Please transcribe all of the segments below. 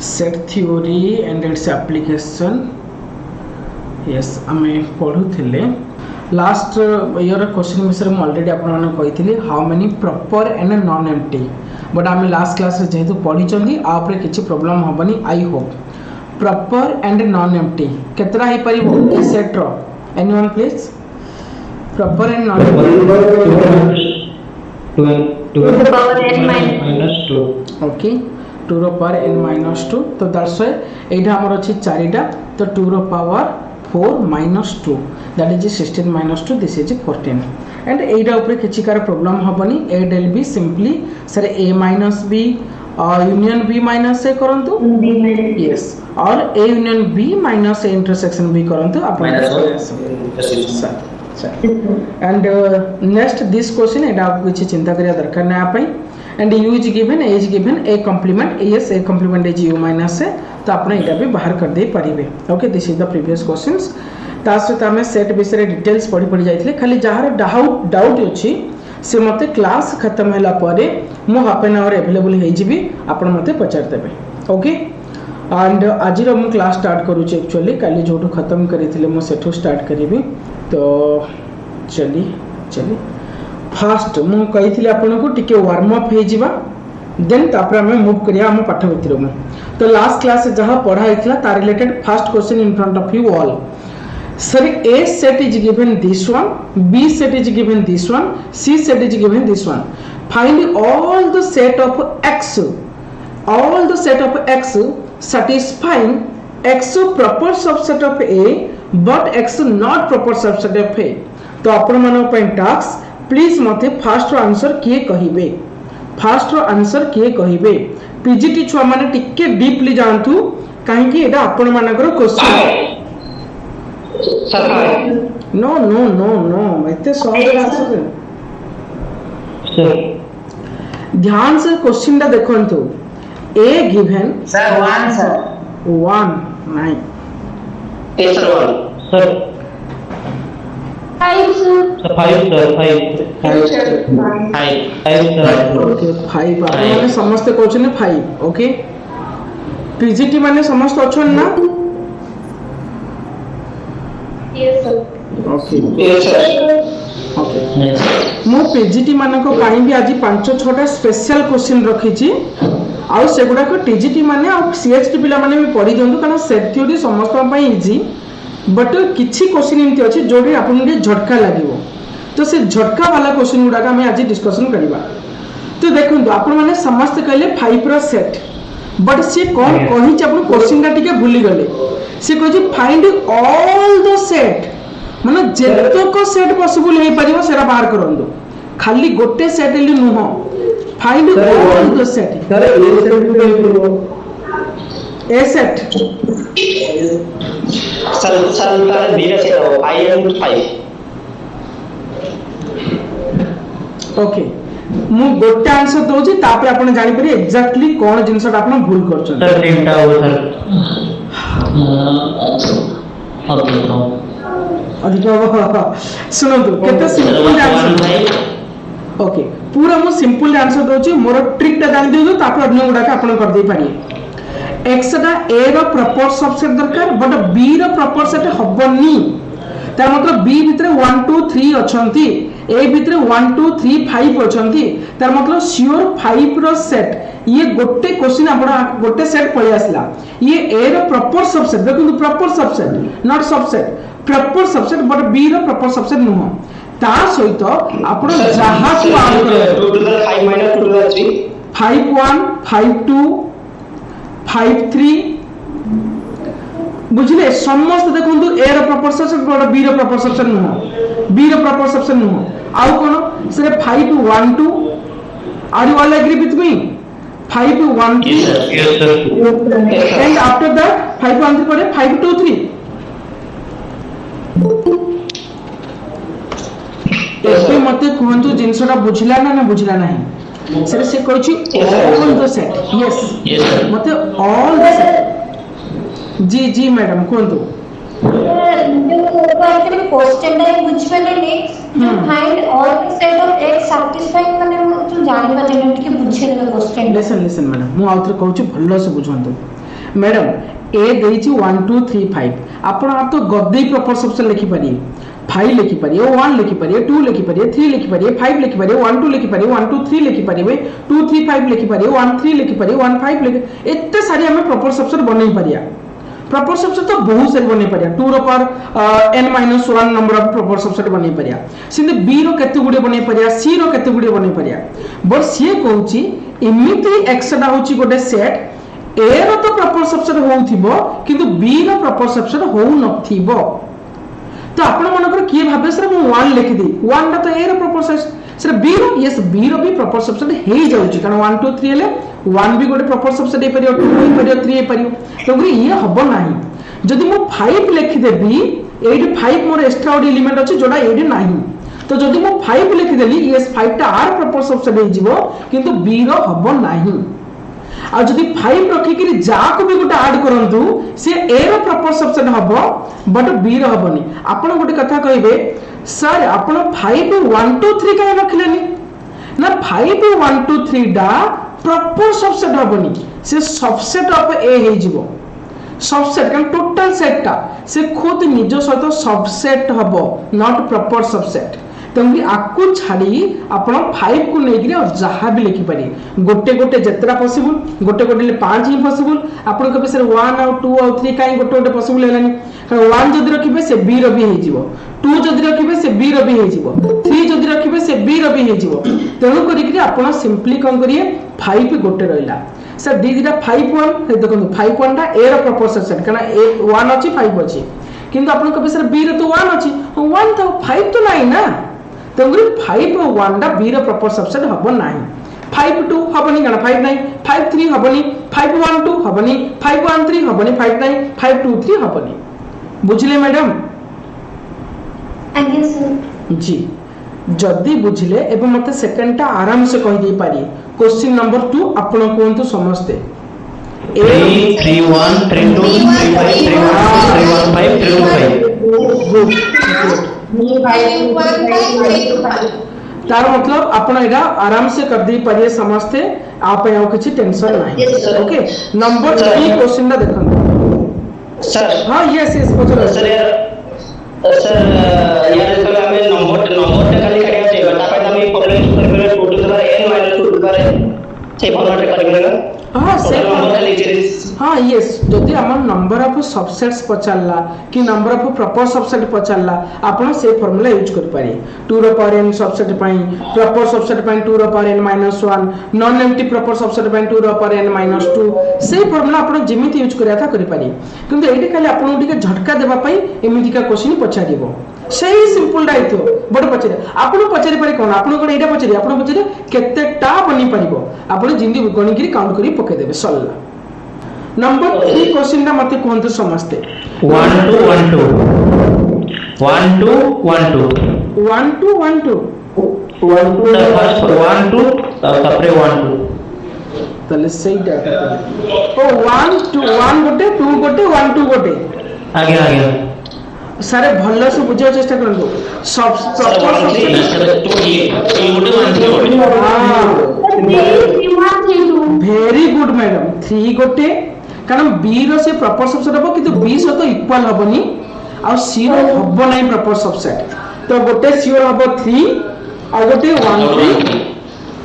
Set theory and its application yes आम पढ़ुले last year question विषय में ऑलरेडी आपने how many proper and non empty but आम लास्ट क्लास जेहेतु पढ़ी आपरे किसी प्रॉब्लम हेनी I hope proper and non empty केतरा हो पार ए सेट रो anyone please proper and non okay 2 रो पावर n minus 2 तो दैट्स व्हाई एटा हमर अछि चारिटा तो 2 रो power 4 minus 2 that is 16 minus 2 this is 14 and एटा ऊपर किछि कार प्रॉब्लम हबनी a del b simply sir a minus b union b minus a करंतु यस और a union b minus a intersection b करंतु अपन एंड नेक्स्ट दिस क्वेश्चन एटा आपको किछि चिंता करिया दरकार नै आपै and u is given a is given a complement yes a complement is u minus a तो आपने इटा भी बाहर कर दे परिबे okay this is the previous questions तासे त हमें सेट विषय डिटेल्स पढ़ी जाइथिले खाली जहार डाउट अछि से मते क्लास खत्म होला परे मो हाफ एन आवर अवेलेबल हे जिबी आपण मते पचार देबे ओके एंड आज रो मो क्लास स्टार्ट करू छी एक्चुअली काली जोटो खत्म करिथिले मो सेठो स्टार्ट करिबी तो चली फास्ट मु कही आपन को टिके वार्म अप हे जिबा देन तापर हम मूव करिया हम पाठ भितर में तो लास्ट क्लास जहां पढ़ा हैतला ता related first question in front of you all sir A set is given this one B set is given this one C set is given this one find all the set of x satisfying x proper subset of a but x not proper subset of a तो आपण मानो पे task please मते fast answer किए कहिबे fast answer किए कहिबे PGT छुआ माने टिके डीपली जानतु काहे कि एटा आपण मानकर question no no no no एते सहज आंसर ध्यान से क्वेश्चन दा देखंतु ए गिवन सर 1 सर 1 नहीं सर 5 सर 5 ओके 5 आपण माने समस्त क्वेश्चन 5 ओके पीजीटी माने समस्त अछन ना yes sir okay yes sir okay मो पीजीटी मानको काई भी आज 5-6टा स्पेशल क्वेश्चन रखी छी आउ सेगुडा को टीजीटी माने आ सीएचटी पिला माने भी पढी दंतु कारण सेट थ्योरी समस्त पई इजी बट किछि क्वेश्चन एमती अछि जोडी आपन के झटका लागिवो तो से झटका वाला क्वेश्चन गुडा का मैं आज डिस्कशन करबा तो देखंतु आपन माने समस्त कहले 5 रो सेट बट से कोन कहि छ आपन क्वेश्चन का टिके भूली गले से कहि छ फाइंड ऑल द सेट माने जेतो को सेट पॉसिबल हे परिबो सेरा बाहर करंदो खाली गोटे सेट ले नुह find all the set sir A set sir तार बी सेट हो आई एम 5 ओके मु गोटे आंसर दोजी तापर आपण जानि परि एग्जैक्टली कोन जिंसटा आपण भूल करछन सर तीनटा हो सर अधिक सुनंतु केते सिंपल आंसर ओके पूरा मु सिंपल आंसर दोची मोर ट्रिक ता जानि दियो तापर अन्य गुडा का आपण कर दे पारिए x टा a रो प्रॉपर सबसेट दरकार बट b रो प्रॉपर सेट हबनी तार मतलब b भितरे 1 2 3 अछंती a भितरे 1 2 3 5 अछंती तार मतलब श्योर 5 रो सेट ये गोटे क्वेश्चन आपण गोटे सेट पळि आसला ये a रो प्रॉपर सबसेट देखु proper subset not subset proper subset but b रो प्रॉपर सबसेट नुह ता सहित आपण जहा को आड करे 2 to the 5 minus 2 to the 3 5 1 5 2 5 3 बुझले समस्त देखंतु a रो प्रॉपर सबसेट बड b रो प्रॉपर सबसेट नुह b रो प्रॉपर सबसेट नुह आउ कोन से 5 1 2 are you all agree with me 5 1 3 yes sir and after that 5 1 3 परे 5 2 3 एते मते कहंतु जिंसटा बुझला ना बुझला नाही सर से कहै छी all the set yes yes sir मते ऑल द सेट जी मैडम कहंतु जो क्वेश्चन क्वेश्चन दा बुझबे नै find all the set of x satisfying माने जो जानि बा जेने के बुझे ले क्वेश्चन लिसन मैडम मु आउथरे कहू छी भल्लो से बुझंतु मैडम ए देइछि 1 2 3 5 आपण आप तो गद्दे प्रॉपर सबसे लिखि पारिए 5 लिखि पारिए 1 लिखि पारिए 2 लिखि पारिए 3 लिखि पारिए 5 लिखि पारिए 1 2 लिखि पारिए 1 2 3 लिखि पारिए 2 3 5 लिखि पारिए 1 3 लिखि पारिए 1 5 लिखि एते सारी हमें प्रॉपर सबसे बनै पारिया प्रॉपर सबसे तो बहुत सारी बनै पारिया 2 रो पर n-1 नंबर ऑफ प्रॉपर सबसे बनै पारिया सिंधे b रो केते गुडे बनै पारिया c रो केते गुडे बनै पारिया बट सी कहूची इमिति x डा होची गोटे सेट a रो तो प्रॉपर सबसे होउथिबो किंतु b रो प्रॉपर सबसे होउ नथिबो तो आपण मनकर किए भाबे सर मु 1 लिखि दी 1 टा तो a रो प्रॉपर सबसे सर b रो यस b रो भी प्रॉपर सबसे हेई जाउची कारण 1 2 3 ले 1 भी गोटे प्रॉपर सबसे दे परियो 2 भी परियो 3 परियो तो ग्री ये हबो नाही जदि मु 5 लिखि देबी 85 मोर एक्स्ट्रा ऑड एलिमेंट अछि जोडा 80 नाही तो जदि मु 5 लिखि देली यस 5 टा r प्रॉपर सबसे दे जिवो किंतु b रो हबो नाही आ जदि 5 रखि कि जा को भी गोटे ऐड करंतु से a रो प्रॉपर सबसे हबो बट b रो हबोनी आपण गोटे कथा कहिबे सर आपण 5 1 2 3 काहे रखलेनी ना 5 1 2 3 डा प्रॉपर सबसेट हबोनी से सबसेट ऑफ a हे जिवो सबसेट कारण टोटल सेट टा से खुद निज सहित सबसेट हबो नॉट प्रॉपर सबसेट तंगी आकु छाड़ी आपण 5 को नेगिरी और जहां भी लिखि पारी गोटे गोटे जतरा पॉसिबल गोटे गोटे ले 5 ही पॉसिबल आपण के बिसर 1 और 2 और 3 काई गोटे गोटे पॉसिबल हेलानी कारण 1 जदि रखिबे से b रो भी हे जिवो 2 जदि रखिबे से b रो भी हे जिवो 3 जदि रखिबे से b रो भी हे जिवो तेनु करी कि आपण सिंपली कोन करिए 5 गोटे रहला सर दी दिटा 5 1 हे देखो 5 1 टा a रो प्रॉपर सेट कारण a 1 अछि 5 अछि किंतु आपण के बिसर b रो तो 1 अछि 1 तो 5 तो नाही ना तंगरी 5 और 1 दा b रो प्रॉपर सबसेट हबो नाही 5 2 हबनी गना 5 9 5 3 हबनी 5 1 2 हबनी 5 1 3 हबनी 5 9 5 2 3 हबनी बुझले मैडम आगे सर जी जदी बुझले एबे मते सेकंड टा आराम से कहि दे पारी क्वेश्चन नंबर 2 आपण कोंतु समझते 3 3 1 3 2 3 5 3 1 5 3 2 5 गुड गुड तार मतलब आपण एडा आराम से कर दी पारिए समझते आप यहाँ किसी टेंशन नहीं Yes, sir. Okay number 3 question दा देखन सर हां यस यस पचर सर यार तो हमें नंबर खाली काढायचे आहे आपण आम्ही formula formula two to the power n - 2 to the power से फॉर्म्युला काढलेला हां से नंबर खाली सीरीज हां यस जदि हमर नंबर ऑफ सबसेट्स पचारला कि नंबर ऑफ प्रॉपर सबसेट पचारला आपण से फार्मूला यूज कर पारे 2 रो पावर n सबसेट पई प्रॉपर सबसेट पई 2 रो power n - 1 non empty proper subset पई 2 रो पावर n - 2 से फार्मूला आपण जेमिति यूज करिया था करि पारे किंतु एठी खाली आपण टिके झटका देबा पई एमिति का क्वेश्चन पचारिबो सही सिंपल डाइतो बड पचारे आपण पचारि पारे कोन आपण कोन एटा पचारि आपण पचारि केते टा बनि परिबो आपण जिंदी गणी करी काउंट करी पके देबे सल्ला नंबर 3 क्वेश्चन दा मते कोन समझते 1 2 1 2 1 2 1 2 1 2 1 2 1 2 द फर्स्ट 1 2 तापरे 1 2 तले सही डाटा ओ 1 2 1 गोटे 2 गोटे 1 2 गोटे आगे आगे सारे भल्ला से बुझिया चेष्टा करंदो सब प्रॉपर वेरी गुड मैडम 3 गोटे कारण बी रो से प्रॉपर सबसेट हबो किंतु बी सहित इक्वल हबनी आ सी रो हबो नै प्रॉपर सबसेट तो गोटे सी रो हबो 3 आ गोटे 1 3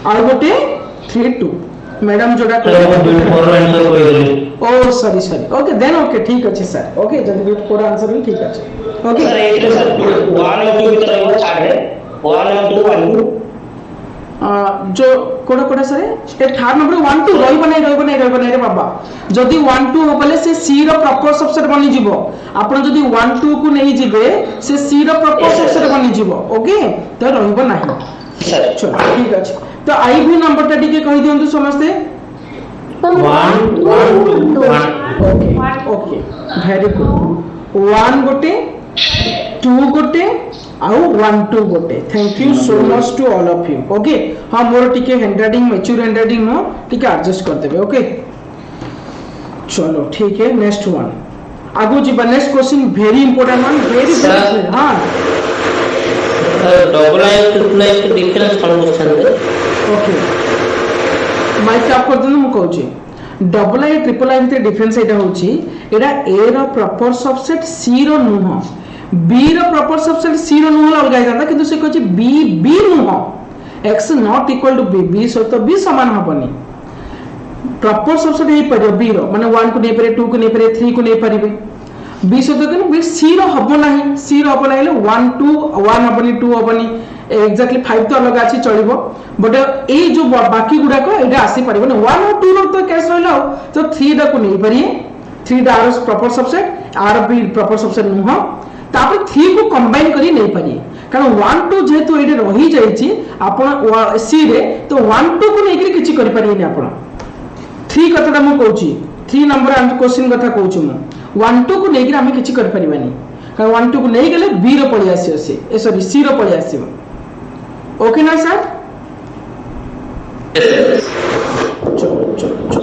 आ गोटे 3 2 मैडम जोड़ा सर वो बिट फॉर आंसर कोइ देले ओ sorry sorry okay then okay ठीक अछि सर ओके जल्दी बिट फॉर आंसर भी ठीक अछि ओके सर एटा सर 1 और 2 की तरह वो छाड़ है 1 और 2 1 2 जो कोडा कोडा सर ए थर्ड नंबर 1 2 रही बनै रे बाबा जदी 1 2 होबले से सी रो प्रॉपर सबसेट बनि जिवो आपण जदी 1 2 को नै जिवे से सी रो प्रॉपर सबसेट बनि जिवो ओके तो रहइबो नाही सर चलो ठीक अछि तो आई भी नंबर टा टिके कहि दियंतु समझते 1 1 2 ओके ओके वेरी गुड 1 गोटे 2 गोटे आउ 1 2 गोटे thank you so much to all of you okay हां मोर टिके हैंडराइटिंग मैच्योर हैंडराइटिंग नो टिके एडजस्ट कर देबे ओके चलो ठीक है नेक्स्ट वन आगु जी next question very important one very हां डबल लाइन ट्रिपल लाइन के डिफरेंस कौन पूछन दे ओके माइक आप कर देनु मु कहू छी डबल आई ट्रिपल आई भितर डिफरेंस एटा होची एटा ए रो प्रॉपर सबसेट सी रो नुह बी रो प्रॉपर सबसेट सी रो नुह अलग जाता किंतु से कहछि बी बी नुह x not equal to B B सहित बी समान हबनी प्रॉपर सबसेट हे परियो बी रो माने 1 को नै पारे 2 को नै पारे 3 को नै परिबे बी सहित कि बी सी रो हबो नाही सी रो हबो नाही 1 2 1 हबनी 2 हबनी एक्जेक्टली 5 तो अलग आछि चलिबो बट ए जो बाकी गुडा को एटा आसी परिबो न 1 और 2 रो तो केस रहलो तो 3 दा को नै परिए 3 दा आर प्रॉपर सबसेट आर बी प्रॉपर सबसेट नुह तापर 3 को कंबाइन करी नै परिए कारण 1 2 जेतु एटे रही जाईची आपण सी रे तो 1 2 को नै करी किछि करि परिए आपण 3 कथाटा मु कहूची 3 नंबर हम क्वेश्चन कथा कहूची मु 1 2 को नै करी हम किछि करि परिबानी कारण 1 2 को नै गेले बी रो पळि आसी से ए सॉरी सी रो पळि आसीबो ओके ना सर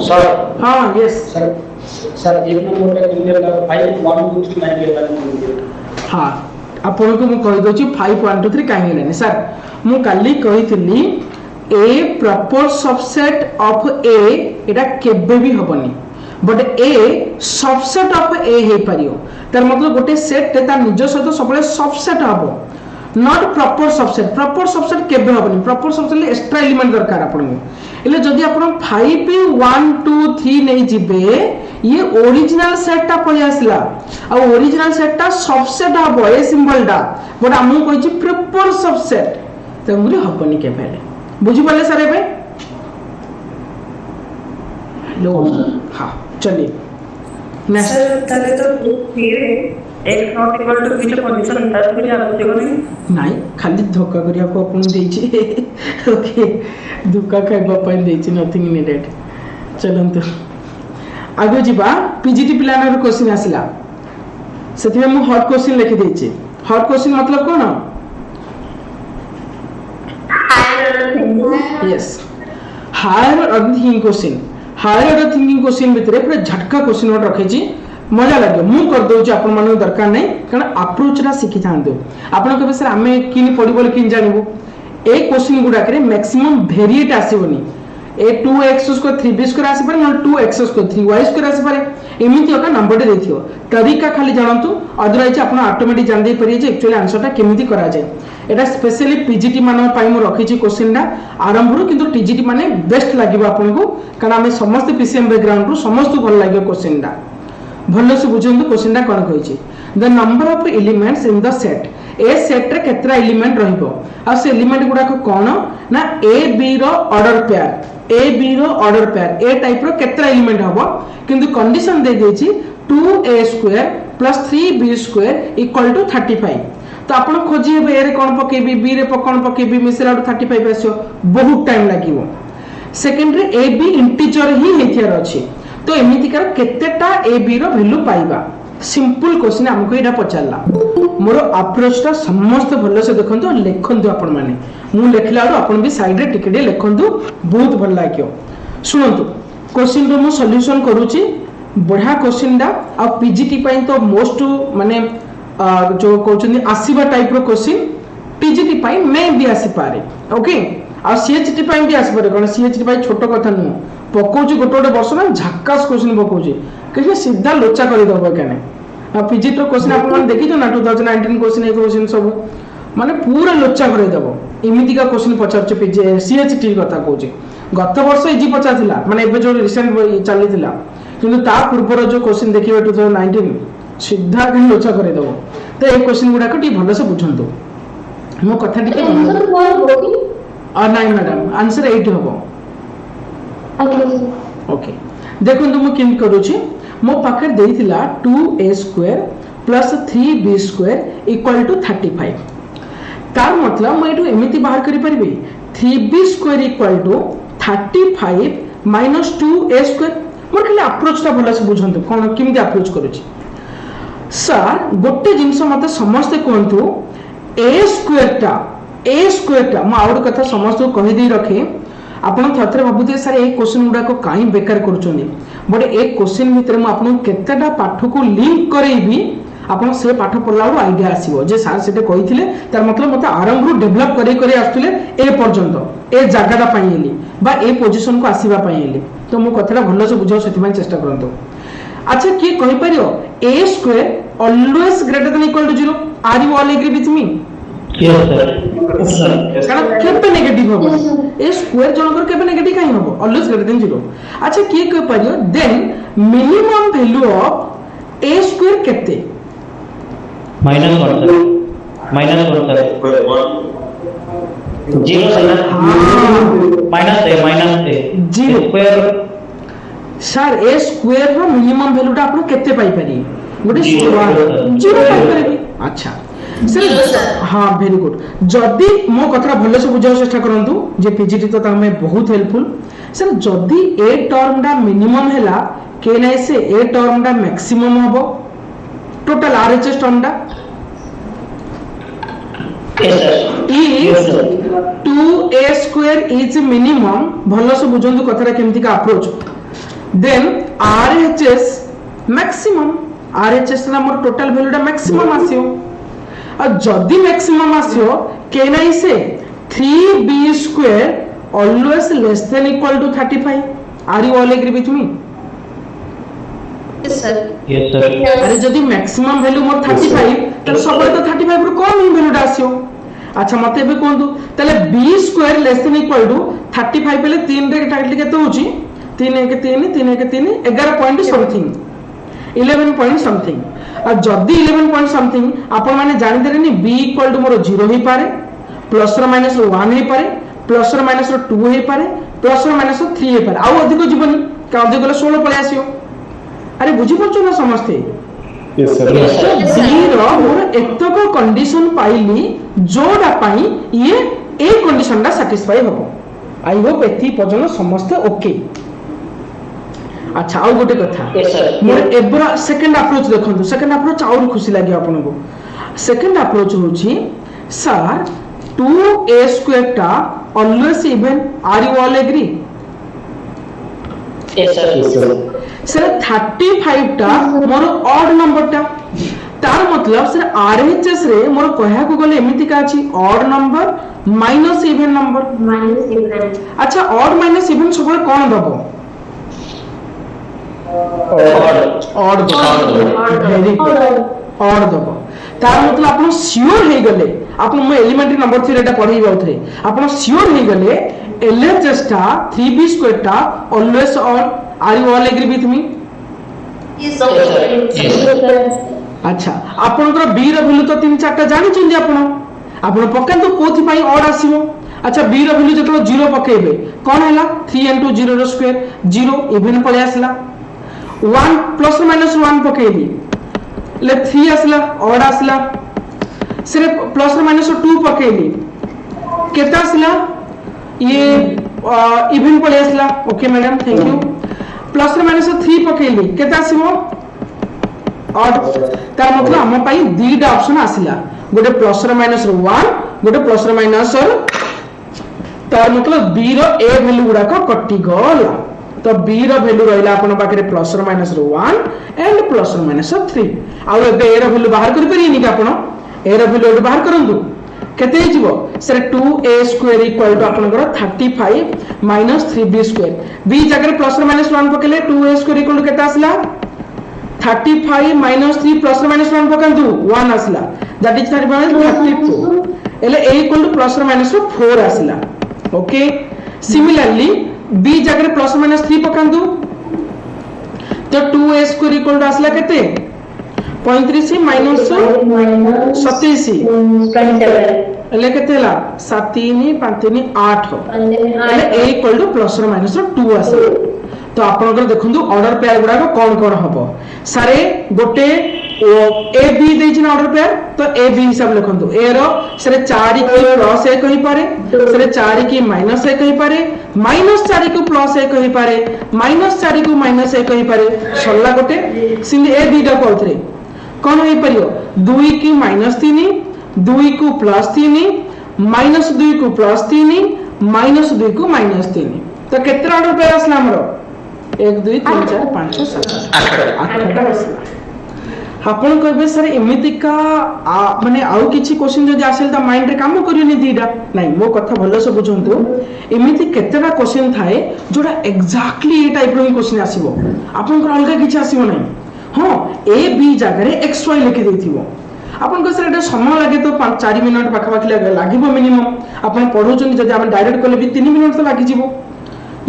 सर हाँ यस सर सर एक नंबर का क्लियर 5 1 2 3 9 के हाँ आपन को मु कहि दोची 5 1 2 3 काहे नै सर मु काली कहितली ए प्रॉपर सबसेट ऑफ ए एटा केबे भी हबनी बट ए सबसेट ऑफ ए हे परियो तार मतलब गोटे सेट ता निज सहित सबले सबसेट हबो नॉट प्रॉपर सबसेट केबे हबनी प्रॉपर सबसेट ले एक्स्ट्रा एलिमेंट दरकार आपन को एले जदी आपन 5 1 2 3 नै जिबे ये ओरिजिनल सेट ता पळि आसला आ ओरिजिनल सेट ता सबसेट हबो ए सिंबल दा बट हमु कहै छी प्रॉपर सबसेट तंगुरी हबनी केबे बुझि पले सर एबे लो हां चलिए नेक्स्ट सर ताले तो फिर एक नॉट इक्वल टू की जो कंडीशन था तो क्या आवश्यक नहीं नाही खाली धोखा करिया को अपन देछि ओके धोखा खाइबा पय देछि नथिंग नीडेड चलंतु आगो जिबा पीजीटी प्लानर क्वेश्चन आसिला सेति में हॉट क्वेश्चन लिखि देछि हॉट क्वेश्चन मतलब कोन yes higher order thinking question higher order thinking question भितरे पूरा झटका क्वेश्चन नोट रखिछि मजा लगे मु कर दउछि आपन मानु दरकार नै कारण अप्रोच रा सिखि थांदो आपन कबे सर हमें किन पडिबोल किन जानिबो ए क्वेश्चन गुडा करे मैक्सिमम वेरिएट आसीबोनी ए 2x स्क्वायर 3b स्क्वायर आसी पारे न 2x स्क्वायर 3y स्क्वायर आसी पारे एमिति ओका नंबर दे देथियो तरीका खाली जानंतु अदरवाइज आपन ऑटोमेटिक जान दे परिए जे एक्चुअली आंसर ता केमिति करा जाय एटा स्पेशली पीजीटी मानन पाई मु रखिछि क्वेश्चन दा आरंभ रु किंतु टीजीटी माने बेस्ट लागिबो आपन को कारण हमें समस्त पीसीएम बैकग्राउंड रु समस्त भल लागियो क्वेश्चन दा भलो से बुझंतु क्वेश्चन दा कोन कहिछि the number of elements in the set A set रे केतरा एलिमेंट रहिबो आ से एलिमेंट गुडा को कोन ना ए बी रो ऑर्डर पेयर ए टाइप रो केतरा एलिमेंट हबो किंतु कंडीशन दे देछि 2a square plus 3b square equal to 35 तो आपण खोजी हे ए रे कोन पकेबी बी रे कोन पकेबी मिसला 35 आसो बहुत टाइम लागिवो सेकंड रे ए बी इंटीजर ही हेथियार अछि तो एमिति कर केतेटा ए बी रो वैल्यू पाइबा सिंपल क्वेश्चन हमको एटा पचारला मोर अप्रोच ता समस्त भलो से देखंतु लेखंतु आपण माने मु लेखला आपण भी साइड रे टिके लेखंतु बहुत भल लागियो सुनंतु क्वेश्चन रो मु सॉल्यूशन करूची बढ़िया क्वेश्चन दा आ पीजीटी पई तो मोस्ट माने जो कहउछनी आसीबा टाइप रो क्वेश्चन टीजीटी पई मे भी आसी पारे ओके आ सीएचटी पई भी आसी पारे कोन सीएचटी पई छोटो कथा नु पकोची गोटे गोटे वर्ष ना झक्कास क्वेश्चन पकोची कि सीधा लोचा कर दबो केने आ पीजीटी रो क्वेश्चन आपण माने देखि जो ना 2019 क्वेश्चन ए क्वेश्चन सब माने पूरा लोचा कर दबो इमिति का क्वेश्चन पचारछ पीजी सीएचटी कथा कहउची गत वर्ष इजी पचारथिला माने एबे जो रिसेंट चलीथिला किंतु ता पूर्वर जो क्वेश्चन देखिबे 2019 सीधा के लोचा कर दबो तो ए क्वेश्चन गुडा को टी भलो से बुझंतु मो कथा टिके आंसर कोन होगी नहीं मैडम आंसर 8 होबो ओके देखो तो मु किन करूची मो पाखे देइथिला 2a square plus 3b square equal to 35 तार मतलब मैं एटू एमिति बाहर करि परबी 3b square equal to 35 minus 2a square मोर खाली अप्रोच ता भलो से बुझंतु कोन किमि अप्रोच करूची सर गोटे जिंस मते समस्त कहंतु a स्क्वायर ता म आउर कथा समस्त को कहि दे रखे आपण थथरे भाबुते सर ए क्वेश्चन गुडा को काई बेकार करचोनी बट ए क्वेश्चन भितर म आपण केतेटा पाठ को लिंक करैबी आपण से पाठ पढ़ला बेलू आइडिया आसीबो जे सर सेटे कहिथिले तार मतलब मते आरंभ रु डेवलप करी आस्तुले ए पर्यंत ए जगहटा पाइली बा ए पोजीशन को आसीबा पाइली तो मो कथरा भलो से बुझाओ सेति चेष्टा करंतो। अच्छा किए कहि परियो a square always greater than equal to 0 are you all agree with me? Yes sir. कारण केबे नेगेटिव होबो a square जनकर केबे नेगेटिव काई होबो always greater than 0। अच्छा किए कहि परियो then minimum value of a square केते -1 sir -1 sir 0 sir -a square sir A square रो मिनिमम वैल्यूटा आपण केते पाई पारी गोटे स्क्वायर 0 पाई पारी। अच्छा सर हां वेरी गुड जदी मो कथरा भलो से बुझाओ चेष्टा करंतु जे पीजीटी तो तमे बहुत हेल्पफुल सर जदी ए टर्मडा मिनिमम हैला के नै से ए टर्मडा मैक्सिमम हबो टोटल आरएचएस टर्मडा yes sir is 2a square is minimum भलो से बुझंतु कथरा केमती का approach then RHS maximum RHS ना मोर टोटल वैल्यूटा मैक्सिमम आसियो और जदी मैक्सिमम आसियो के नाही से 3b square always less than equal to 35 are you all agree with me? yes sir अरे जदी मैक्सिमम वैल्यू मोर 35 त सबले तो 35 रु कम ही वैल्यूटा आसियो। अच्छा मते बे कोंदु तले b square less than equal to 35 पले 3 रे टाइटली केते होची 3 1 3 3 1 3 11 पॉइंट समथिंग 11 पॉइंट समथिंग और जदी 11 पॉइंट समथिंग आपण माने जानि देरे नि b इक्वल टू मोर 0 हे पारे प्लस और माइनस 1 हे पारे प्लस और माइनस 2 हे पारे प्लस और माइनस 3 हे पारे आउ अधिक जीवनी का अधिक गले 16 पळे आसियो। अरे बुझी पछो ना समझते यस सर b रो मोर एतक कंडीशन पाइली जोडा पाई ये ए कंडीशनटा सैटिस्फाई होबो आई होप एथि पर्यंत समस्त ओके। अच्छा आउ गोटे कथा yes sir मोर एबरा सेकंड अप्रोच देखंतु सेकंड अप्रोच और खुशी लागि आपन को सेकंड अप्रोच होची सर 2a स्क्वायर टा always even are you all agree? yes sir sir 35 टा मोर ऑड नंबर टा तार मतलब सर आरएचएस रे मोर कहया को गले एमिति का अछि odd number minus even number -7 अच्छा ऑड माइनस इवन सबले कोन दबो ऑड वेरी गुड ऑड दबो तार मतलब आपण श्योर हे गले आपण म एलिमेंटरी नंबर 3 एटा पढी जाउथरे आपण श्योर हे गले एलएचएस टा 3b स्क्वायर टा always odd are you all agree with me? yes sir अच्छा आपनकर बी रो वैल्यू तो 3 4टा जानि छिंदी आपण पकांतु कोथि पई ऑड आसीबो। अच्छा बी रो वैल्यू जतलो 0 पकेबे कोन हैला 3 into 0 रो स्क्वायर 0 इवन पळे आसला 1 प्लस माइनस 1 पकेबी ले 3 आसला ऑड आसला सिर्फ प्लस माइनस 2 पकेबी केता आसला ये इवन पळे आसला okay madam thank you plus minus 3 पकेली केता आसीबो ऑड तार मतलब हम पाई दीटा ऑप्शन आसिला गोटे प्लस और माइनस 1 गोटे प्लस और माइनस तार मतलब बी रो ए वैल्यू गुडा को कटि गला तो बी रो वैल्यू रहला अपन पाखरे प्लस और माइनस 1 एंड प्लस और माइनस 3 आ ए रो वैल्यू बाहर कर परिनी का अपन ए रो वैल्यू बाहर करंतु केते हिजबो sir 2a square equal to अपन 35 माइनस 3b स्क्वायर b जगह प्लस और माइनस 1 पकेले 2a स्क्वायर इक्वल टू केते आसला 35 minus 3 plus or minus 1 पकंतु 1 आसला that is 32 एले a equal to plus or minus 4 आसला ओके सिमिलरली b जगह plus or minus 3 पकंतु तो 2a square equal to आसला केते 35 minus 27 एले केते ला 7 3 5 3 8 एले a equal to plus or minus 2 आसला तो आपनकर देखंतु ऑर्डर पेयर गुडा को कोन हबो सारे गोटे ए बी देछि ना ऑर्डर पेयर तो ए बी हिसाब लिखंतु ए रो सारे 4 की प्लस 1 कहि पारे सारे 4 की माइनस 1 कहि पारे माइनस 4 को प्लस 1 कहि पारे माइनस 4 को माइनस 1 कहि पारे सल्ला गोटे सिंध ए बी दा कोथरे कोन होई परियो 2 की माइनस 3 2 को प्लस 3 माइनस 2 को प्लस 3 माइनस 2 को माइनस 3 तो केतना ऑर्डर पेयर असला हमरो 1 2 3 4 5 6 7 8 8 आपण कहबे सर एमिति का माने आउ किछि क्वेश्चन जदि आसेल त माइंड रे काम करियोनी दीडा नहीं मो कथा भलो से बुझंतु एमिति केतेटा क्वेश्चन थाए जोडा एग्जैक्टली ए टाइप रो क्वेश्चन आसीबो आपण को अलगा किछि आसीबो नहीं हां ए बी जगह रे एक्स वाई लिखि देथिबो आपण को सर एटा समय लागे तो 4 मिनिट पाखा पाखी लागिबो मिनिमम आपण पढौचन जदि आपण डायरेक्ट कले भी 3 मिनिट तो लागि जिवो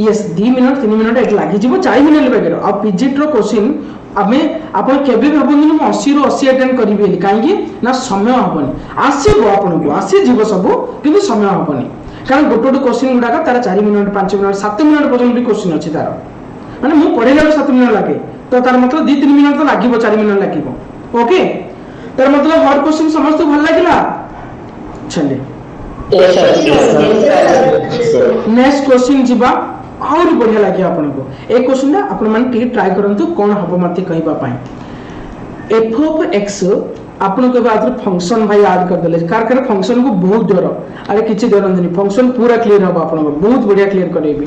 यस 2 मिनिट 3 मिनिट एक लागि जिवो 4 मिनिट लगेरो आ पीजीट रो क्वेश्चन आमे आपण केबे भाबुनी मु 80 रो 80 अटेंड करिबेली काहेकि ना समय हबनी आसीबो आपण को आसी जीव सब किंतु समय हबनी कारण गोटोड क्वेश्चन गुडा का तार 4 मिनिट 5 मिनिट 7 मिनिट पर्यंत भी क्वेश्चन अछि तार माने मु पढेला 7 मिनिट लागे तो तार मतलब 2-3 मिनिट तो लागिबो 4 मिनिट लागिबो ओके तार मतलब हर क्वेश्चन समस्त भल लागिला चले नेक्स्ट क्वेश्चन जीवा और बढ़िया लगे आपन को एक क्वेश्चन ना आपण मान टी ट्राई करंतु कोन हबो मते कहबा पई f ऑफ x आपण को बाद फंक्शन भाई ऐड कर देले कार कर फंक्शन को बहुत डर अरे किछि डरंतनी फंक्शन पूरा क्लियर हबो आपण को बहुत बढ़िया क्लियर करेबी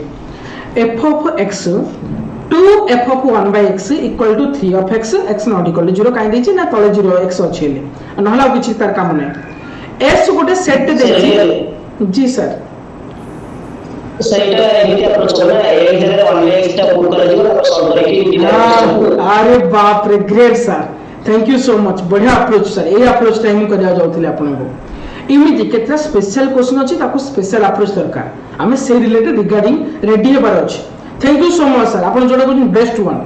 f of x 2f of 1 by x equal to 3 of x x not equal to 0 काई देछि ना तळे 0 x अछि ले नहला किछि तार काम नै s गोटे सेट देछि जी सर ସେଇଟା ଏମିତି ଆପ୍ରୋଚ କଲେ ଏକ ଜାଗାରେ 1 by x ଟା ପୁଟ୍ କରାଯିବ ତାପରେ ସଲ୍ଭ କରିକି अरे बाप रे great sir thank you so much बढ़िया अप्रोच सर ए अप्रोच टाइम करिया जाउथिले आपन को इमिति केतरा स्पेशल क्वेश्चन अछि ताको स्पेशल अप्रोच दरकार हमें से रिलेटेड रिगार्डिंग रेडी हेबार अछि thank you so much sir आपन जोडा को बेस्ट वन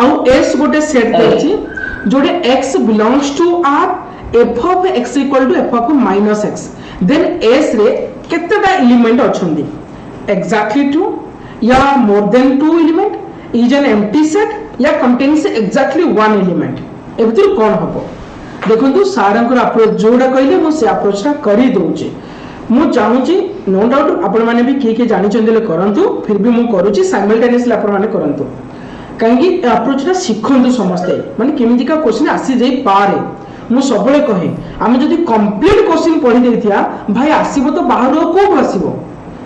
आउ s गोटे सेट देछि जोडे x belongs to r f of x equal to f of minus x then s रे केतेटा एलिमेंट अछंदी exactly 2 या more than 2 element is an empty set या contains exactly one element एबति कोन हबो देखंतु सारंकर approach जोडा कहले मु से अप्रोच रा करी दोउची मु चाहूची नो डाउट आपण माने भी के जानि चंदेले करंतु फिर भी मु करूची साइमल्टेनियसली आपण माने करंतु काहेकि अप्रोच रा सिखंतु समस्ते माने केमिति का क्वेश्चन आसी जाई पारे मु सबले कहे आमे जदी कंप्लीट क्वेश्चन पढी देथिया भाई आसीबो तो बाहर को आसीबो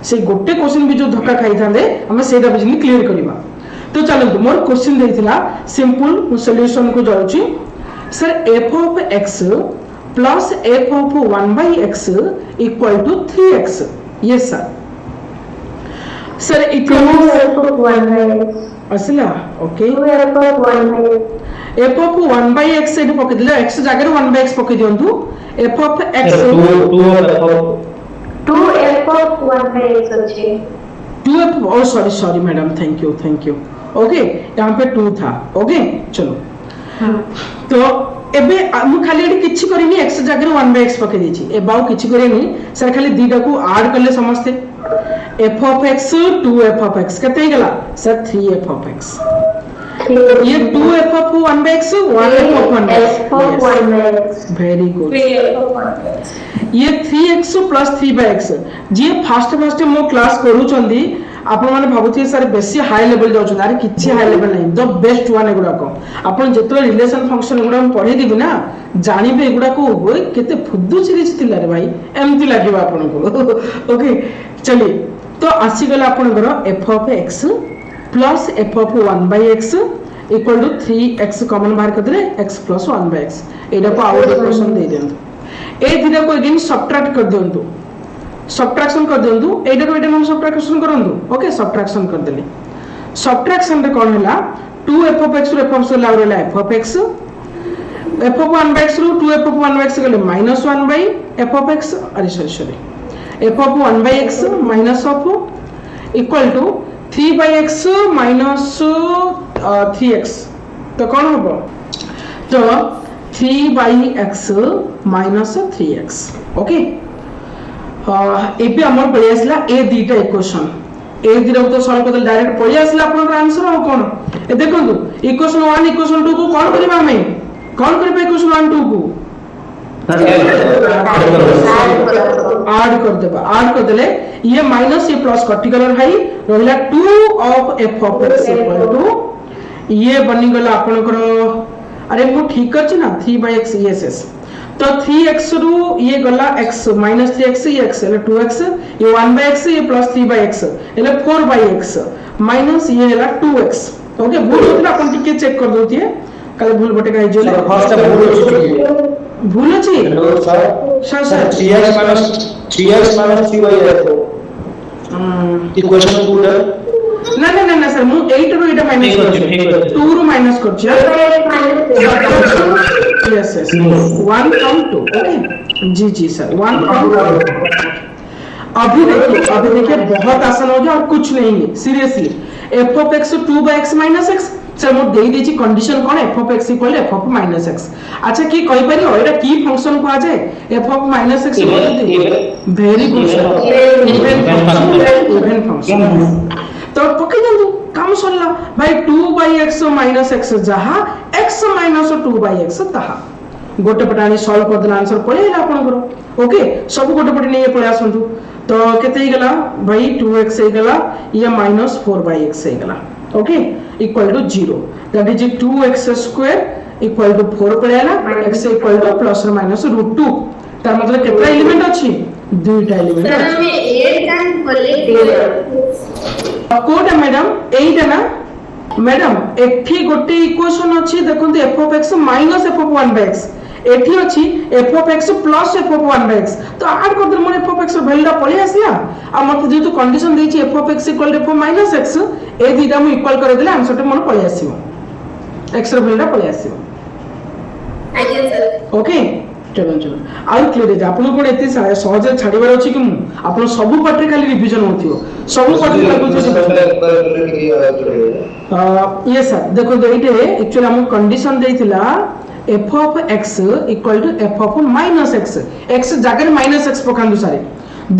से गोटे क्वेश्चन भी जो धक्का खाई थांदे हमें सेटा बिजली क्लियर करबा तो चलो मोर क्वेश्चन देथिला सिंपल सॉल्यूशन को जाउची sir f of x plus f of 1 by x equal to 3x yes sir sir equal to f of 1 by x असला okay 2f of 1 by x f of 1 by x एठी पके दिले x जगह 1 by x पके दियंतु f of x 2f of 1 by x अछि 2f oh sorry madam thank you okay यहाँ पे 2 था ओके चलो तो एबे मु खाली एडी किछि करिनी x जगह 1 by x पके दिछि ए बाउ किछि करिनी सर खाली दीटा को ऐड करले समझते f of x 2f of x केते गेला सर 3f of x ये 2f of 1 by x 1f of 1 by x very good ये 3x plus 3 by x J fast मो क्लास करू चंदी आपण माने भाबुथि सर बेसी हाई लेवल जाउ छन अरे किछि हाई लेवल नै द बेस्ट वन एगुडा को आपण जेतो रिलेशन फंक्शन एगुडा पढे दिबि ना जानिबे एगुडा को होय केते फुद्दू सीरीज थिला रे भाई एमति लागिबा आपण को ओके चलिए तो आसी गला आपण घर f of x plus f of 1 by x equal to 3x common बाहर कर दे x plus 1 by x एडा को आउट इक्वेशन दे देंतु ए दिना को अगेन सब्ट्रैक्ट कर देंतु सब्ट्रैक्शन कर देंतु एडा को एडा हम सब्ट्रैक्शन करंतु ओके सब्ट्रैक्शन कर देले सब्ट्रैक्शन रे कोन होला 2f of x row f of x ला रहला f of x f of 1 by x row 2f of 1 by x गेले -1 by f of x अरे sorry f of 1 by x minus of equal to 3 by x minus 3x तो कौन होगा तो 3 by x minus 3x okay एबे हमर पड़ी आसला ए दीटा इक्वेशन ए दिरा तो सॉल्व कर डायरेक्ट पड़ी आसला आपन आंसर हो कोन ए देखंतु इक्वेशन 1 इक्वेशन 2 को कोन करबा हमें कोन करबा इक्वेशन 1 2 को ऐड कर देले ये माइनस ये प्लस कटिकलर भाई रहला 2 of f of x equal to ये बनी गला आपन करो अरे मु ठीक करछि ना 3 by x yes तो 3x रु ये गला x minus 3x ये x એટલે 2x ये 1 by x ये plus 3 by x એટલે 4 by x minus ये ହେଲା 2x ओके भूल होतला अपन टिके चेक कर दोतिए काले भूल बटे कहि जो सर फर्स्ट टा भूल अछि भूल अछि hello sir sir sir sir 3x minus 3y है इक्वेशन 2 टा ना ना ना ना सर मु 8 रो एटा माइनस कर 2 रो माइनस कर छी यस यस 1 फ्रॉम 2 ओके जी जी सर 1 फ्रॉम 2 अभी देखिए बहुत आसान हो गया और कुछ नहीं है seriously f of x 2/x minus x sir मो देई देछि कंडीशन कोन f of x equal f of minus x अच्छा की कहि परियो एटा की फंक्शन को आ जाए f of minus x very good sir even function तो पके जंतु काम सरला भाई 2/x minus x जहा x minus 2/x तहा गोटे पटे आनी सॉल्व कर देला आंसर पळे आपनकर ओके सब गोटे पटे नै पळे आसंतु तो केते ही गला भाई 2x हे गला ये माइनस 4/x हे गला okay equal to 0 that is 2x square equal to 4 पळेला x इक्वल टू प्लस और माइनस √2 तार मतलब केतना एलिमेंट अछि दुईटा एलिमेंट सर अछि हमें 8 टाइम बोले कोटा मैडम 8 ना मैडम एठी गोटे इक्वेशन अछि देखंतु f of x minus f of 1/x एठी अछि f of x plus f of 1/x तो ऐड कर दे मोर f of x वैल्यू पळे आसिया आ मत जेतु कंडीशन देछि f of x equal to f of minus x ए दिटा मु इक्वल कर देले आंसर मोर पळे आसीबो x रो वैल्यू पळे आसीबो आज्ञा सर ओके चलो चलो आउ क्लियर है आपन कोन एते सहज छाडीबार अछि कि मु आपन सब पार्ट खाली रिवीजन होथियो सब पार्ट लागु ये सर देखो एटे एक्चुअली हम condition देइथिला f of x equal to f of minus x x जगह minus x पकांदु सारे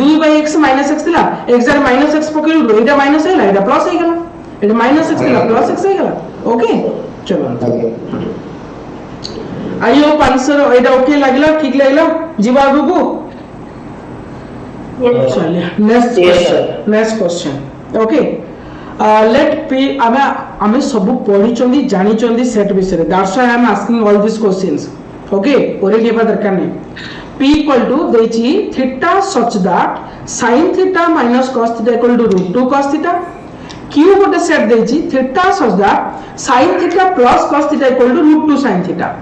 2/x minus x थिला x जगह minus x पकेलु एटा माइनस हैला एटा प्लस हे गेला एटा माइनस x थिला प्लस x हे गेला ओके चलो आई होप आंसर एटा ओके लागला ठीक लागला जीवा आगु चलिए नेक्स्ट क्वेश्चन ओके लेट पी आमे सब पढ़ी चंदी जानी चंदी सेट विषय that's why I am asking all this questions okay ओरे केबा दरकार नै p इक्वल टू देछि theta such that sin theta minus cos theta equal to √2 cos theta q गोटे सेट देछि theta such that sin theta plus cos theta equal to √2 sin theta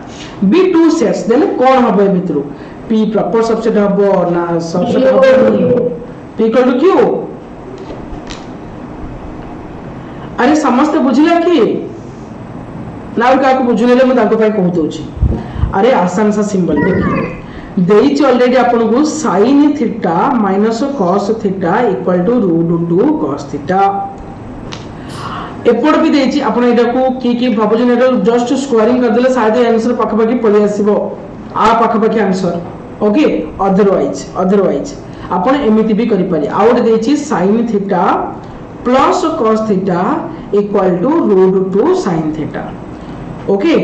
b two sets then कोन हबे मित्रो p proper subset हबो ना subset हबो p equal to q अरे समस्त बुझिला कि नाउ का को बुझिले म ताको पय कहू दोछि अरे आसान सा सिंबल देखि देइछ ऑलरेडी आपन को sin theta minus cos theta equal to √2 cos theta एपड भी देइछ आपन एटा को की भाबजन एटा जस्ट स्क्वायरिंग कर देले शायद आंसर पखपखी पळि आसीबो आ पखपखी आंसर ओके अदरवाइज आपन एमिति भी करि पारि आउट देइछ sin theta plus cos theta equal to √2 sin theta okay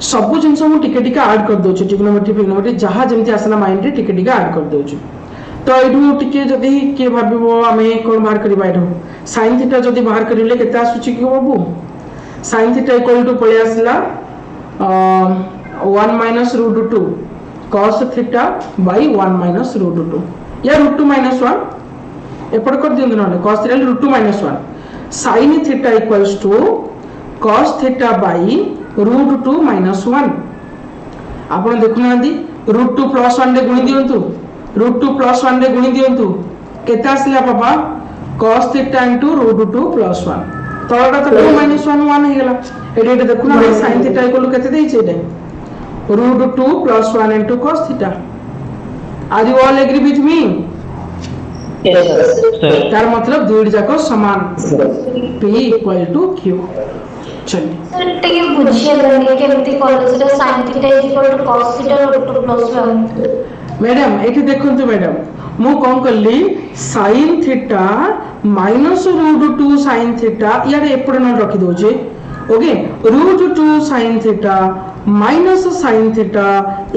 सब जिंस हम टिके टिके ऐड कर दोछु ट्रिग्नोमेट्री जहां जेमति आसना माइंड रे टिके टिके ऐड कर दोछु तो एडू टिके जदी के भाबिबो हमें कोन बाहर करबा एडू sin थीटा जदी बाहर करिले केते आसुची कि बाबू sin थीटा इक्वल टू पळे आसला 1 minus √2 cos theta bye 1 minus √2 या √2 माइनस 1 एपड कर दियन नले cos theta √2 minus 1 sin theta equals to cos theta by √2 minus 1 आपण देखुना दी √2 प्लस 1 रे गुणी दियंतु √2 प्लस 1 रे गुणी दियंतु केते आसला पापा cos थीटा * √2 प्लस 1 तळटा तो 2 माइनस 1 1 हे गेला एडे देखुना sin थीटा इक्वल केते देइछे एडे √2 plus 1 * cos theta are you all agree with me yes sir तार मतलब दुई जाको समान p इक्वल टू q चलिए सर टिके बुझिए गनी केमति कॉलेज रे sin theta equal to cos theta √2 plus 1 madam एठी देखंतु मैडम मु कोन करली sin theta minus √2 sin theta यार एपड न रखि दोजे okay √2 sin theta minus sin theta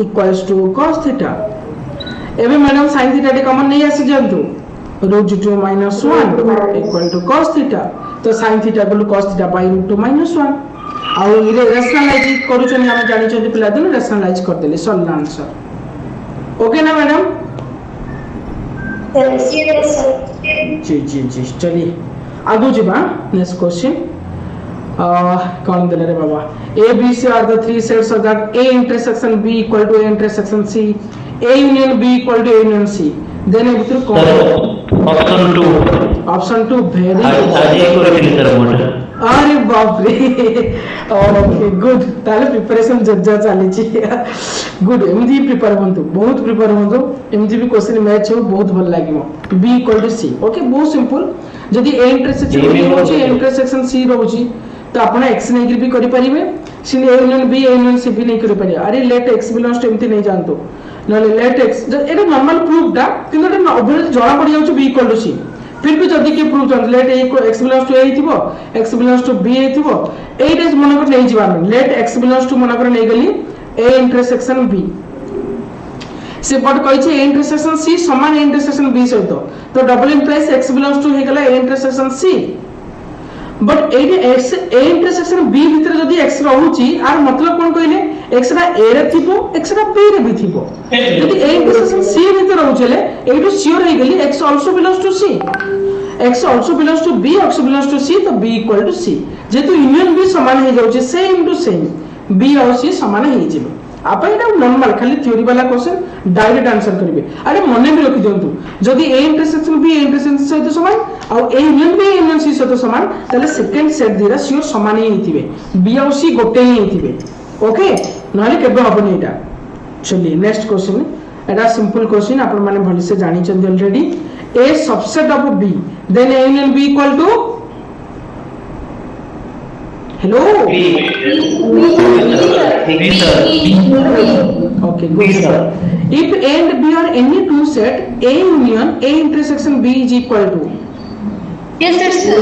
equals to cos theta एबे मैडम sin थीटा टे कॉमन नहीं आसी जंतु √2 minus 1 equal to cos theta तो sin theta equal to cos theta by √2 minus 1 आ इरे रेशनलाइज करूछनी हम जानि छथि पिला दिन रेशनलाइज कर देले सॉल्व आंसर ओके ना मैडम यस सर जी चलिए आगो जीवा नेक्स्ट क्वेश्चन कौन दिले रे बाबा A B C R the three sets of that A intersection B equal to A intersection C A union B equal to A union C then ए भितर कौन ऑप्शन 2 वेरी अरे बाप रे ओके गुड ताले प्रिपरेशन जज्जा चली छी good एमजी प्रिपेयर होंतु बहुत प्रिपेयर होंतु एमजी भी क्वेश्चन मैच हो बहुत भल लागिमो B equal to C okay बहुत सिंपल जदी ए इंटरसेक्शन बी होची ए इंटरसेक्शन सी रहउची तो आपण एक्स नहीं भी करि परिबे C A union B A union C भी नहीं करि परिबे अरे लेट एक्स बिलोंग्स टू एमती नहीं जानतो नले लेट एक्स एटा नॉर्मल प्रूफ दा किंतु एटा ओभर जणा पड़ी जाउची बी इक्वल टू सी फिर भी जदी के प्रूफ चल लेट ए को x बिलोंग्स टू a थिबो x बिलोंग्स टू b थिबो एटा मन कर नहीं जीवा लेट x बिलोंग्स टू मन कर नहीं गली a इंटरसेक्शन b से बट कहि छै a इंटरसेक्शन c समान a इंटरसेक्शन b सहित तो double implies x belongs to हे गला a इंटरसेक्शन c बट ए x a इंटरसेक्शन b भीतर जदी x रहउची आर मतलब कोन कहले x रा a रे थिबो x रा b रे भी थिबो जदी a इंटरसेक्शन c भीतर रहउचले एटू श्योर हे गली x also belongs to c x also belongs to b x belongs to c तो b equal to c जेतु यूनियन b समान हे जाउची सेम टू सेम b और c समान हे जिबो आप एटा नॉर्मल खाली थ्योरी वाला क्वेश्चन डायरेक्ट आंसर करिवे अरे मने भी रखि दियंतु जदी a intersection b a intersection सहित समान और a union b union c सहित समान तले सेकंड सेट दिरा सियोर समान ही हिथिबे b और c गोटे ही हिथिबे ओके नहले केबे हबनी एटा चलिए नेक्स्ट क्वेश्चन एटा सिंपल क्वेश्चन आपण माने भली से जानि चंदी already a subset of b then a union b equal to hello okay good sir if a and b are any two set a union a intersection b is equal to yes sir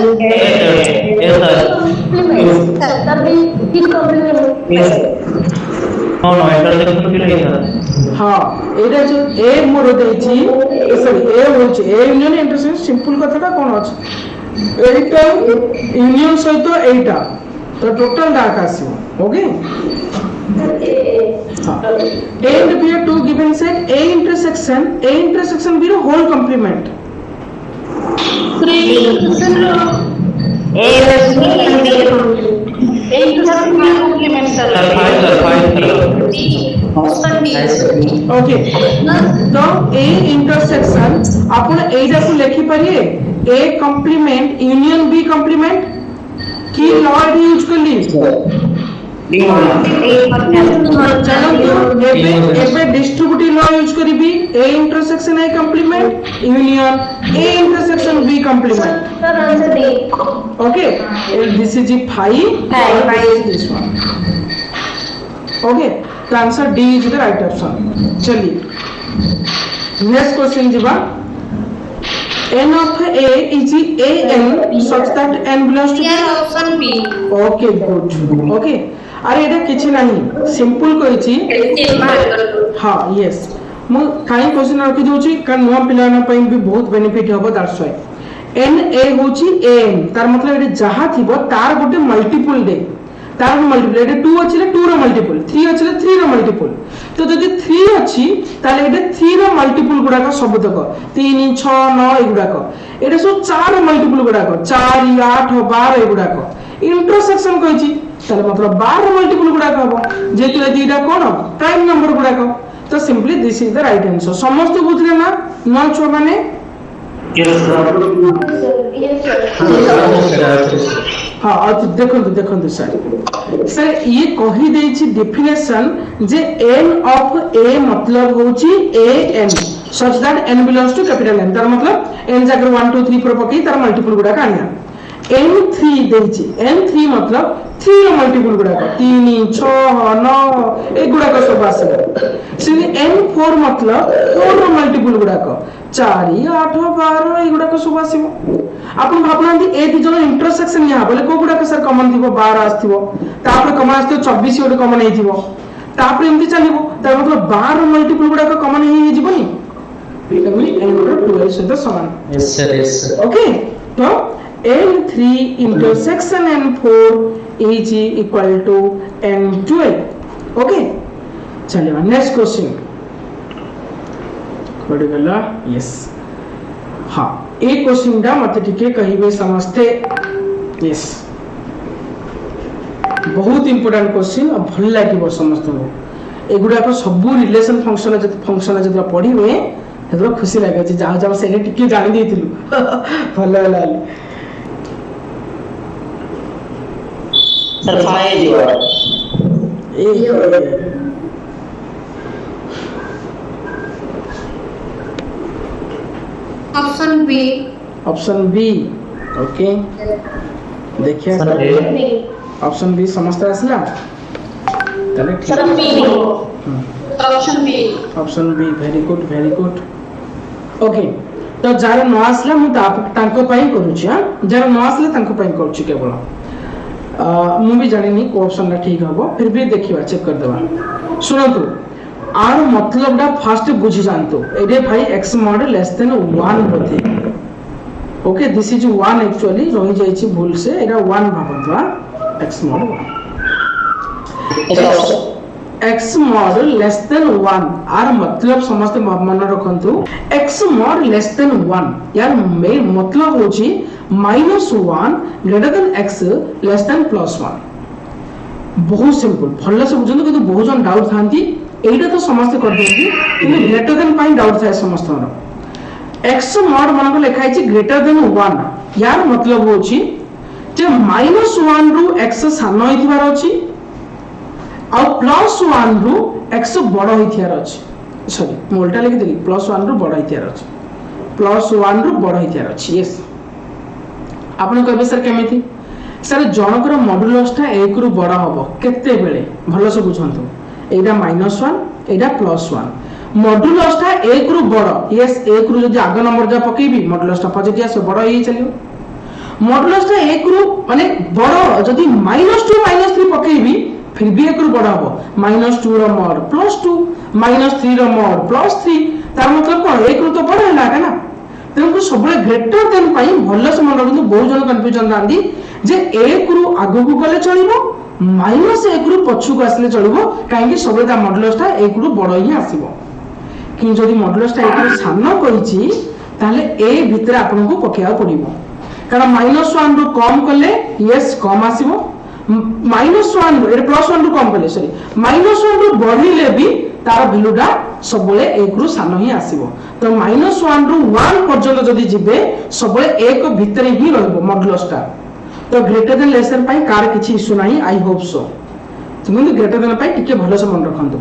तभी किस complement no intersection भी नहीं sir हाँ एटा जो ए मोर देछि sorry ए होछि A union intersection simple कथाटा कोन अछि एटा यूनियन सहित एटा तो टोटल डाक आसीबो ओके हां A and B are two given set A intersection B रो होल कंप्लीमेंट ओके तो ए इंटरसेक्शन आपण एटा को लिखि परिए A complement union B complement की लॉ यूज कर ली चलो एबे डिस्ट्रीब्यूटिव लॉ यूज करिबी A intersection A complement union A intersection B complement sir answer D okay this is the 5 this one okay the answer D is the right option चलिए next question जीवा n of a is a n such that n belongs to yes option B okay good okay अरे एटा किछि नाही simple कहिछि हां yes मु काई question रखि दोछि का नुवा पिलाना पई भी बहुत बेनिफिट होबो दैट्स व्हाई n a होछि n तार मतलब एटा जहा थिबो तार गोटे मल्टीपल दे तार मल्टीपल एटा 2 अछिले 2 रो मल्टीपल 3 अछिले 3 रो मल्टीपल तो जदि 3 अछि ताले एटा 3 रो मल्टीपल गुडा का सब तक 3 6 9 ए गुडा का एटा सब 4 मल्टीपल गुडा का 4 8 12 ए गुडा का इंटरसेक्शन कहिछि ताले मतलब 12 मल्टीपल गुडा का हो जेतु ए दीटा कोन प्राइम नंबर गुडा का तो simply this is the right answer समस्त बुझले ना न छो माने yes sir हाँ और देखो सर ये कही देछि डेफिनेशन जे n of a मतलब होछि a n such that n belongs to capital N तार मतलब n जाकर 1 2 3 पर पकई तार मल्टीपल गुडा का आनिया n3 देछि n3 मतलब 3 रो मल्टीपल गुडा का 3 6 9 ए गुडा का सब आसे से n4 मतलब 4 रो मल्टीपल गुडा का 4 8 12 ए गुडा का सब आसीबो आपण भाबनांती ए दि जन इंटरसेक्शन यहा बोले को गुडा का सर कॉमन थिबो 12 आस्थिबो तापर कॉमन आस्थिबो 24 ओड कॉमन हेथिबो तापर एमती चलिबो तार मतलब 12 मल्टीपल गुडा का कॉमन हे जिबोनी एटाबली n ओड 12 सहित समान यस सर ओके तो n3 intersection n4 is equal to n12 okay चलिए नेक्स्ट क्वेश्चन कोडी गला यस हां ए क्वेश्चन डा मते टिके कहिबे समझते यस बहुत इंपोर्टेंट क्वेश्चन और भल लगे समस्त को एगुड़ाक सब रिलेशन फंक्शन जो पढ़े से खुशी लगे जहाँ जहाँ से टे जानी भल है sir five option B. Option B okay देखिए ऑप्शन बी समस्त आसला ताले ठीक option B very good okay तो जार न आसला मु तांको पई करूची हां जार न आसला तांको पई करूची केवल मु भी जानिनी को ऑप्शन ला ठीक हबो फिर भी देखिबा चेक कर देबा सुनतु आर मतलब डा फास्ट बुझी जानतो एडे भाई x mod लेस देन 1 होते ओके दिस इज 1 एक्चुअली रही जाइछि भूल से एटा 1 भाबतवा x mod 1 x mod less than 1 आर मतलब समस्त मन रखंतु x mod लेस देन 1 यार मेन मतलब होची -1 greater than x less than +1 बहुत सिंपल भल्ला से बुझंतु कि बहुत जन डाउट थांती एटा तो समस्त कर देंगे कि ग्रेटर देन पाई डाउट थाए समस्त x mod मन को लिखा है ग्रेटर देन 1 यार मतलब होची जे -1 रु x सान होइथिबार अछि आ +1 रु x बड़ होइथियार अछि सॉरी मोल्टा लिख देली +1 रु बड़ होइथियार अछि +1 रु बड़ होइथियार अछि यस आपन कहबे सर केमिति सर जनकर मॉड्यूलसटा 1 रु बड़ हबो केते बेले भलो से बुझंतु एटा -1 एटा +1 मॉड्यूलसटा 1 रु बड़ यस 1 रु जदि आग नंबर जा पकेबी मॉड्यूलसटा पॉजिटिव आसे बड़ होई चलियो मॉड्यूलसटा 1 रु माने बड़ जदि -2 -3 पकेबी फिर भी 1 रु बड़ हबो -2 रो मॉड +2 -3 रो मॉड +3 तार मतलब कोन 1 रु तो बड़ हैला का ना तेनको सबले ग्रेटर देन पाई भलो से मन रखु बहुत जन कंफ्यूजन दांदी जे 1 रु आगु को गले चलिबो -1 रु पछु को आसले चलिबो काहेकि सबले ता मॉड्यूलसटा 1 रु बड़ ही आसीबो कि जदि मॉड्यूलसटा 1 रु सानो कहिची ताले ए भितर आपन को पकेया पड़िबो कारण -1 रु कम कले यस कम आसीबो -1 रु ए +1 रु कम कले सॉरी -1 रु बढ़िले भी तार वैल्यूटा सबले 1 रु सानो ही आसीबो तो -1 रु 1 पर्यंत जदि जिबे सबले 1 भितर ही रहबो मॉड्यूलसटा तो greater than less than pi car किछि इशू नाही आई होप सो तुमन ग्रेटर देन पाई टिके भलो से मन रखंतु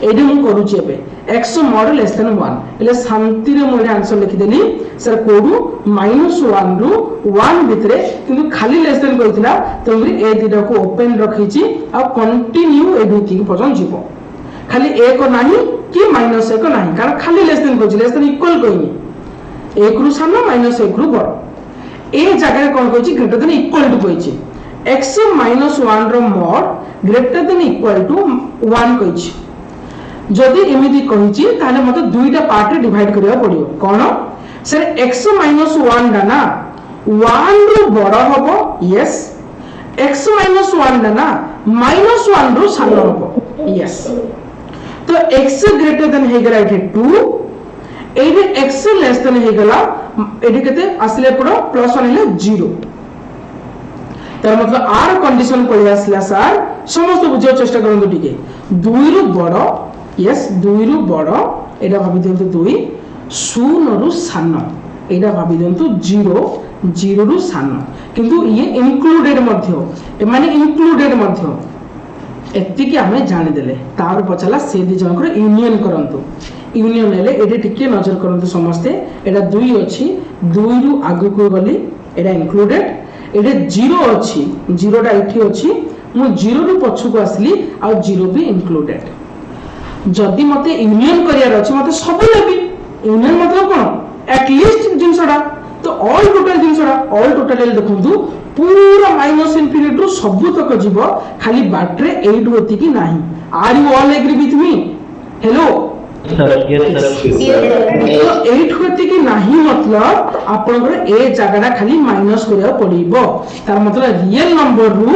एडी मु करूची एबे x mod लेस देन 1 एले शांति रे मोरे आंसर लिखि देली सर कोडू -1 रु 1 भितरे किंतु खाली लेस देन कहितला तमरी ए दिटा को ओपन रखिची आ कंटिन्यू ए भिति पर्यंत जीवो खाली 1 नाही कि -1 नाही कारण खाली लेस देन कहिची लेस देन इक्वल कहिनी 1 रु सानो -1 रु बड़ ए जगह कोन कहछि ग्रेटर देन इक्वल टू कहछि x -1 रो mod greater than equal to 1 कहछि जदि एमिति कहछि ताले मते दुईटा पार्ट रे डिवाइड करिया पड़ियो कोन सर x -1 डा ना 1 रो बड़ हबो यस x -1 डा ना -1 रो सानो हबो यस तो x ग्रेटर देन हे गला इथे 2 एबे x लेस देन हे गला एडी केते आसले पड़ो +1 हेले 0 तार मतलब आर कंडीशन पड़ी आसला सर समस्त बुझियो चेष्टा करंतु टिके 2 रु बड़ यस 2 रु बड़ एडा भाबी देंतु 2 0 रु सानो एडा भाबी देंतु 0 रु सानो किंतु ये इंक्लूडेड मध्य ए माने इंक्लूडेड मध्य एत्ति कि हमें जानि देले तार पछला से दि जनकर यूनियन करंतु यूनियन हेले एडे टिके नजर करंतु समस्ते एडा 2 अछि 2 रु आगु को गली एडा इंक्लूडेड एडे 0 अछि 0 टा इठी अछि मु 0 रु पछु को आसली आ 0 भी इंक्लूडेड जदि मते यूनियन करियार अछि मते सब लेबी यूनियन मतलब कोन एट लीस्ट जिंसडा तो ऑल टोटल जिंसडा ऑल टोटल देखंतु पूरा -∞ रु सब तक जीव खाली बाटरे 8 होती कि नाही are you all agree with me hello sir yes sir 8 होती कि नाही मतलब आपनकर ए जगहटा खाली माइनस करिया पड़िबो तार मतलब रियल नंबर रु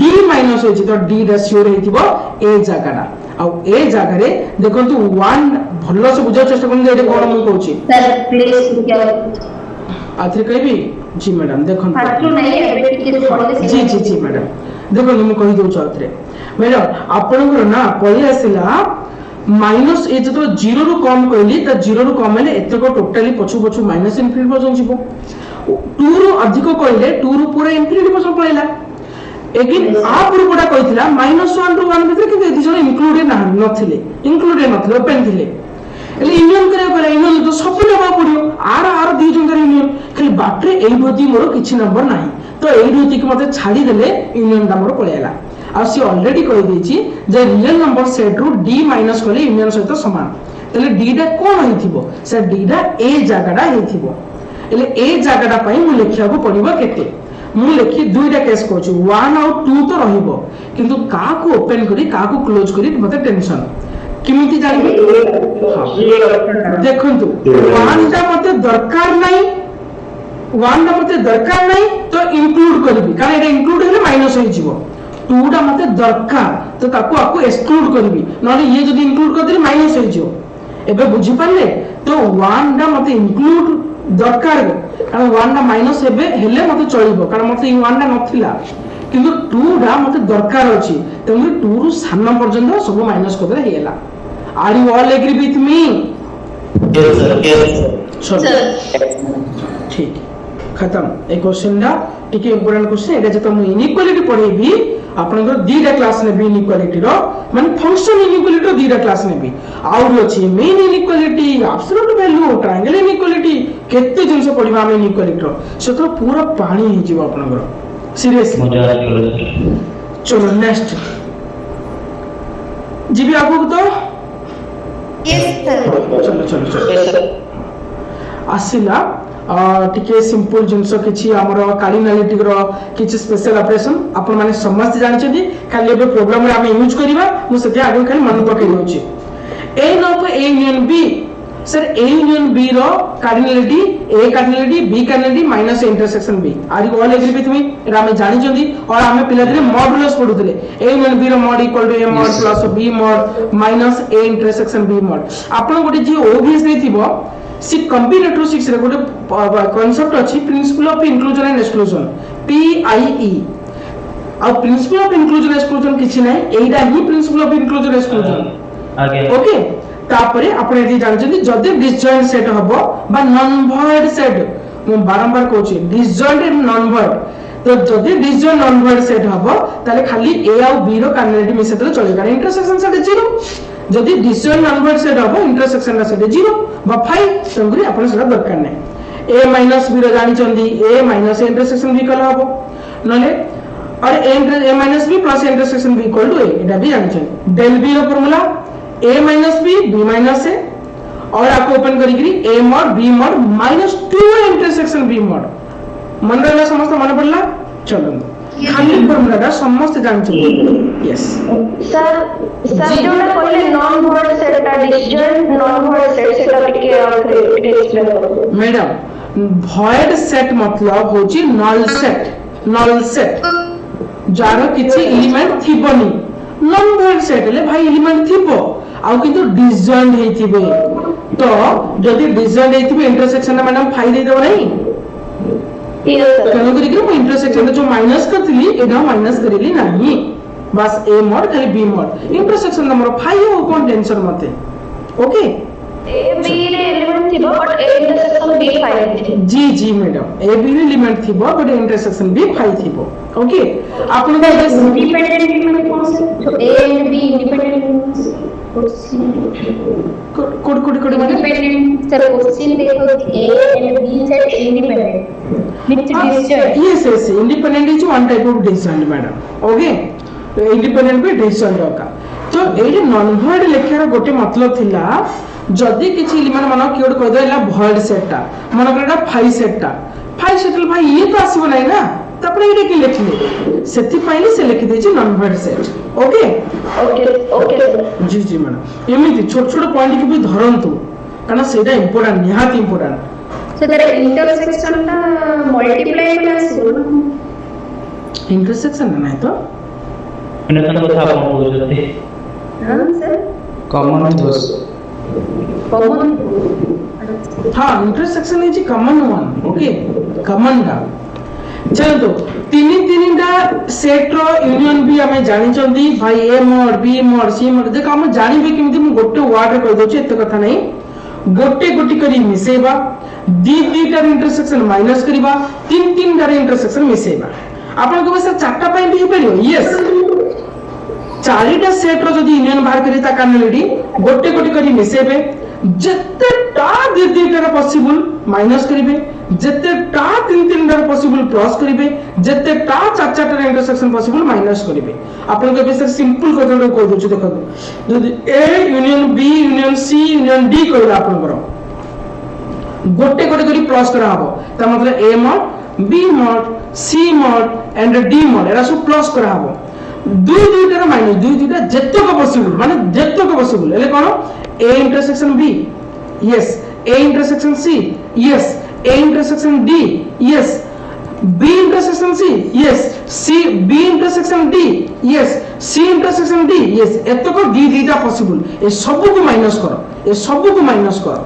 d माइनस होछि तो d रेशियो रे हिथिबो ए जगहटा आ ए जगह रे देखंतु 1 भलो से बुझा चेष्टा करन जे कोन मु कहूची सर प्लीज क्या आथरे कहबी जी मैडम देखंतु नहीं है जी मैडम देखो मैं कहि दउ छथरे मैडम आपनकर ना पळी आसिला माइनस ए जतो 0 रु कम कहली त 0 रु कम हेले एते को टोटली पछु पछु माइनस इनफिनिटी पर्यंत जीवो 2 रु अधिक कहले 2 रु पूरा इनफिनिटी पर्यंत पळेला एगिन आ पूर्वटा कहितला -1 रु 1 भितर कि एति जण इंक्लूडेड नथिले ओपन थिले एले यूनियन करे पले यूनियन तो सब लेबा पड़ियो आर दी जंगर यूनियन खाली बाटरे एई भती मोर किछि नंबर नाही तो एई भती के मते छाडी देले यूनियन दा मोर पळेला आ सी ऑलरेडी कहि देछि जे रियल नंबर सेट रु d माइनस करले यूनियन सहित समान तले d दा कोन होइथिबो से d दा ए जागाडा होइथिबो एले ए जागाडा पई मु लिखियाबो पड़िबो केते मु लिखि दुईटा केस कहछु 1 और 2 तो रहिबो किंतु का को ओपन करी का को क्लोज करी मते टेंशन किमिति जानिबे देखंतु 1 टा मते दरकार नाही 1 टा मते दरकार नाही तो इंक्लूड करबी कारण एटा इंक्लूड हेले माइनस होई जिवो 2 टा मते दरकार तो ताको आको एक्सक्लूड करबी नले ये जदी इंक्लूड कर देली माइनस होई जिवो एबे बुझी पाले तो 1 टा मते इंक्लूड दरकार कारण 1 टा माइनस हेले मते चलिबो कारण मते 1 टा नथिला किंतु 2 टा मते दरकार अछि तमे 2 रु सान पर्यंत सब माइनस कर दे हेला are you all agree with me yes sir ठीक खत्म ए क्वेश्चन दा टिके इंपोर्टेंट क्वेश्चन एटा जत मु इनइक्वालिटी पढेबी आपनकर दीटा क्लास नेबी इनइक्वालिटी रो माने फंक्शन इनइक्वालिटी रो दीटा क्लास नेबी आउर अछि main inequality absolute value triangle inequality केते जिंस पढिबा हम इनइक्वालिटी रो सेतो पूरा पानी हे जिवो आपनकर सीरियसली मजा आलो चलो नेक्स्ट जीबी आपको तो Yes, sir. चलो आसिला टिके सिंपल जिंस किछि हमर कार्डिनालिटी रो किछि स्पेशल ऑपरेशन आपण माने समस्त जानि छथि खाली एबे प्रॉब्लम रे हम यूज करिवा मु सते आगे खाली मन पकई दोछि ए न पे A union B sir A union B रो cardinality A cardinality B cardinality minus intersection B are you all agree with me एरा हम जानि छथि और हम पिला दिले मॉडुलस पढुतले ए यूनियन बी रो mod equal to A mod plus B mod minus A intersection B mod आपण गोटे जे ओबीएस देथिबो सी कॉम्बिनेटरी 6 रे गोटे कांसेप्ट अछि principle of inclusion and exclusion PIE आ प्रिंसिपल ऑफ इंक्लूजन एक्सक्लूजन किछि नै एइडा ही प्रिंसिपल ऑफ इंक्लूजन एक्सक्लूजन आगे ओके तापरे आपण एति जानछथि जदि डिसजॉइंट सेट हबो बा नॉन वॉइड सेट मु बारंबार कहूची डिसजॉइंट एंड नॉन वॉइड तो जदि डिसजॉइंट नॉन वॉइड सेट हबो ताले खाली ए आ बी रो कार्डिनालिटी मिसेतले चले कारण इंटरसेक्शन सेट 0 जदि डिसजॉइंट नॉन वॉइड सेट हबो इंटरसेक्शन रा सेट 0 बा 5 संगरी आपण सेटा दरकार नै a माइनस b रो जानि चंदी a माइनस इंटरसेक्शन b कला हबो नले और a minus b plus intersection b equal to a एटा भी जानि चंदी del b रो formula a minus b b minus a और आपको ओपन करिकरी a mod b mod minus 2 intersection b mod मन रहला समस्त मन पड़ला चलो खाली फार्मूला समस्त जानि चंदी यस सर जोना कहले नॉन वॉइड सेट ता डिसजॉइंट नॉन वॉइड सेट सेटा टिके एक्सप्लेन करो मैडम void set मतलब होची null set जार किछि एलिमेंट थिबोनी नॉन void set ले भाई एलिमेंट थिबो आ किंतु डिसजॉइंट हेथिबे तो जदि डिसजॉइंट हेथिबे इंटरसेक्शन ना मैडम फाइ दे देबो नहीं ठीक है सर कनो करी कि इंटरसेक्शन जो माइनस करथली एडा माइनस करिली नहीं बस a mod खाली b mod इंटरसेक्शन नंबर 5 हो कोन टेंशन मते ओके ए बी रे एलिमेंट थिबो but A intersection B five जी जी मैडम ए बी रे एलिमेंट थिबो बट इंटरसेक्शन बी 5 थिबो ओके आपण को इंडिपेंडेंट एलिमेंट कौन से ए एंड बी इंडिपेंडेंट कोड माने इंडिपेंडेंट सर क्वेश्चन देखो A and B set independent which disjoint yes independent is one type of disjoint madam okay तो independent भी disjoint होगा तो एडी नॉन वॉइड लेखार गोटे मतलब थिला जदी किछि एलिमेंट मानो कियोड कह देला वॉइड सेटटा मानो करडा 5 सेटटा 5 सेटल भाई ये तो आसीबो नै ना तपरे एडी कि लिखले सेति पाइली से लिखि देछि non void set okay okay जी जी मैडम एमिति छोट छोट पॉइंट के भी धरंतु कारण सेटा इंपोर्टेंट निहात इंपोर्टेंट सो दैट इंटरसेक्शन ता मल्टीप्लाई में आसीबो इंटरसेक्शन नै तो मैंने तो কথা আপন বুঝতে हां सर कॉमन दोष कॉमन हाँ intersection is common one okay common का चलो तो तीनटा सेट रो यूनियन भी हमें जानी चंदी भाई A mod B mod C mod देखो हम जानिबे केमिति मु गोटे वर्ड रे कहि दोछि एते कथा नै गोटे गोटे करी मिसेबा दीटार इंटरसेक्शन माइनस करिबा तीन टार इंटरसेक्शन मिसेबा आपन को बस चारटा पई भी परियो यस चारिटा सेट रो जदी यूनियन बाहर करी ता कार्डिनलिटी गोटे गोटे करी मिसेबे जत्तेटा दीटार पॉसिबल माइनस करिवे जत्तेटा तीन टार पॉसिबल प्लस करिवे जत्तेटा चार टार इंटरसेक्शन पॉसिबल माइनस करिवे आपन को बस सिंपल कथा कहि दोछि देखो जदी A union B union C union D कहिला आपन करो गोटे गोटे करी प्लस करा हबो ता मतलब A mod B mod C mod and D mod एरा सब प्लस करा हबो दुईटार माइनस दुईटा जेतक पॉसिबल माने जेतक पॉसिबल एले कोन A intersection B yes A intersection C yes A intersection D yes B intersection C yes C B intersection D yes C intersection D yes एतक दीटा पॉसिबल ए सब को माइनस करो ए सब को माइनस करो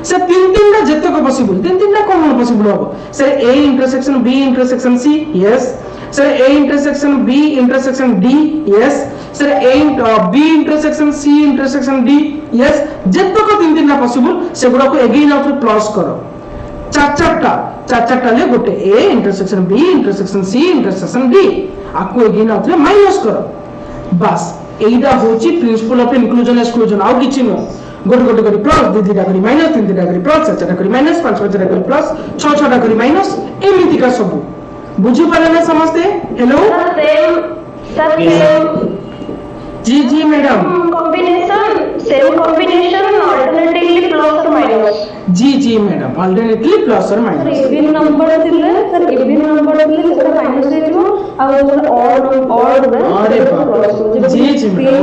से तीन जेतक पॉसिबल तीन कोन पॉसिबल हो से A intersection B intersection C yes sir A intersection B intersection D yes sir A B intersection C intersection D yes जेतक तीन पॉसिबल से गुडा को अगेन आउट प्लस करो चार ले गोटे A intersection B intersection C intersection D आको again out minus करो बस एइडा होची प्रिंसिपल ऑफ इंक्लूजन एक्सक्लूजन आउ किछि नो गोटे गोटे करी प्लस दीटा करी माइनस तीन करी प्लस चार करी माइनस पांच करी प्लस छह करी माइनस एमिति का सब बुझी पारे ना समझते हेलो जी madam same combination alternatively plus और माइनस जी मैडम अल्टरनेटिवली प्लस और माइनस इवन नंबर थिले सर इवन नंबर थिले सेटा माइनस दे दियो आ ऑड अरे बाप जी प्लस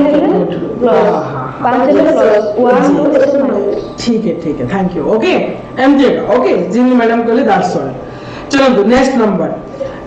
5 प्लस 1 2 माइनस ठीक है thank you okay MJ okay जिन मैडम कहले दैट्स ऑल चलो नेक्स्ट नंबर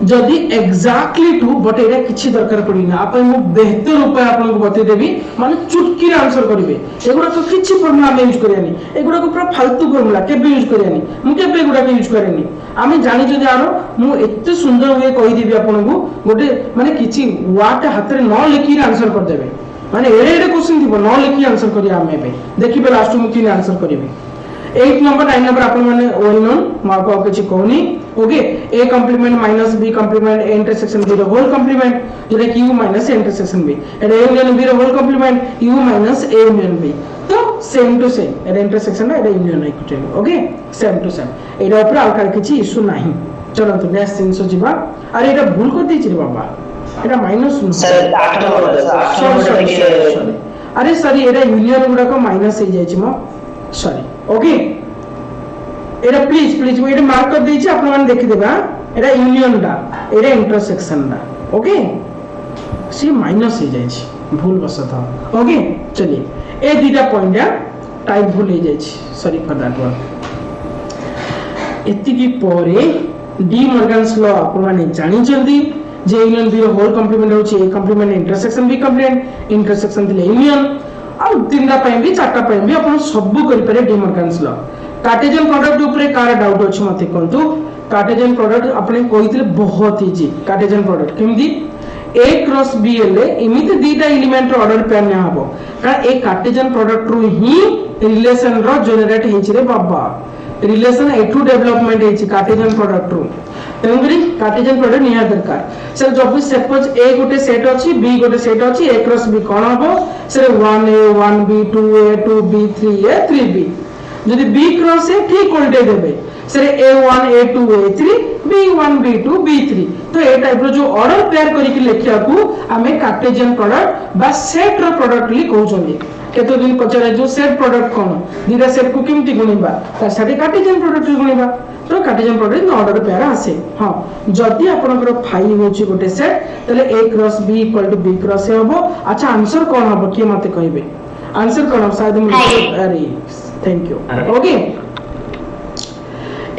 जदि एग्जैक्टली ट्रू बट एटा किछि दरकार पड़ी ना आपन मु बेहतर उपाय आपन को बते देबी माने चुटकी रे आंसर करिवे एगुडा तो किछि फॉर्मूला में यूज करियानी एगुडा को पूरा फालतू फॉर्मूला केबे यूज करियानी मु केबे एगुडा के यूज करेनी आमे जानि जदि आरो मु एते सुंदर वे कहि देबी आपन को गोटे माने किछि वर्ड हाथ रे न लिखि आंसर कर देबे माने एरे क्वेश्चन दिबो न लिखि आंसर करिया आमे बे देखिबे लास्ट मु किने आंसर करिवे 8 नंबर 9 नंबर अपन माने वेल नोन मार्क ऑफ किछि कहनी okay a complement minus b complement a intersection b रो होल कंप्लीमेंट जेटा q minus a intersection b एटा a यूनियन b रो whole complement u minus a union b तो same to same एटा intersection एटा union equity okay same to same एटा ऊपर आलका किछि इशू नाही चलो तो नेक्स्ट जिंस जिबा अरे एटा भूल कर दै छि रे बाबा एटा माइनस सर 8 नंबर अरे सॉरी एटा यूनियन गुडा को माइनस हे जाय छि म सॉरी ओके एटा प्लीज वो एटा मार्क कर देछि आपन मान देखि देबा एटा यूनियन डा एटा इंटरसेक्शन डा ओके सी माइनस हे जाय छि भूल बस था ओके चलिए ए दीटा पॉइंट या टाइप भूल हे जाय छि सॉरी फॉर दैट वन एति की पोरे डी मॉर्गन्स लॉ आपन मान जानि जल्दी जे यूनियन बी रो होल कंप्लीमेंट होछि A complement intersection B complement intersection दिले यूनियन आ तीनटा पय भी चारटा पय भी अपन सब करि पारे De Morgan's law Cartesian product ऊपर कार डाउट अछि मते कोंतु कार्टेशियन प्रोडक्ट आपने कहितले बहुत इजी कार्टेशियन प्रोडक्ट केमदी a क्रॉस b ले इमिति दीटा एलिमेंट रो ऑर्डर पेयर ने हबो का ए कार्टेशियन प्रोडक्ट रो ही रिलेशन रो जनरेट हेछि रे बाबा रिलेशन ए2 डेवलपमेंट हेछि कार्टेशियन प्रोडक्ट रो तेंगरी कार्टेशियन प्रोडक्ट निया दरकार सर जब सपोज a गोटे सेट अछि b गोटे सेट अछि a क्रॉस b कोन हबो sir 1a 1b 2a 2b 3a 3b यदि b क्रॉस ए ठीक उल्टे देबे sir a1 a2 a3 b1 b2 b3 तो ए टाइप रो जो ऑर्डर पेयर करी के लेखिया को हमें कार्टेशियन प्रोडक्ट बा सेट रो प्रोडक्ट ली कहउ छली केतो दिन पचरे जो सेट प्रोडक्ट कोन दीटा सेट को केमति गुनिबा ता साथे कार्टेशियन प्रोडक्ट गुनिबा तो कार्टेशियन प्रोडक्ट न ऑर्डर पेयर आसे हां जदी आपनकर 5 होची गोटे सेट तले a cross b equal to b cross a हबो अच्छा आंसर कोन हबो के मते कहबे आंसर कोन शायद अरे थैंक यू ओके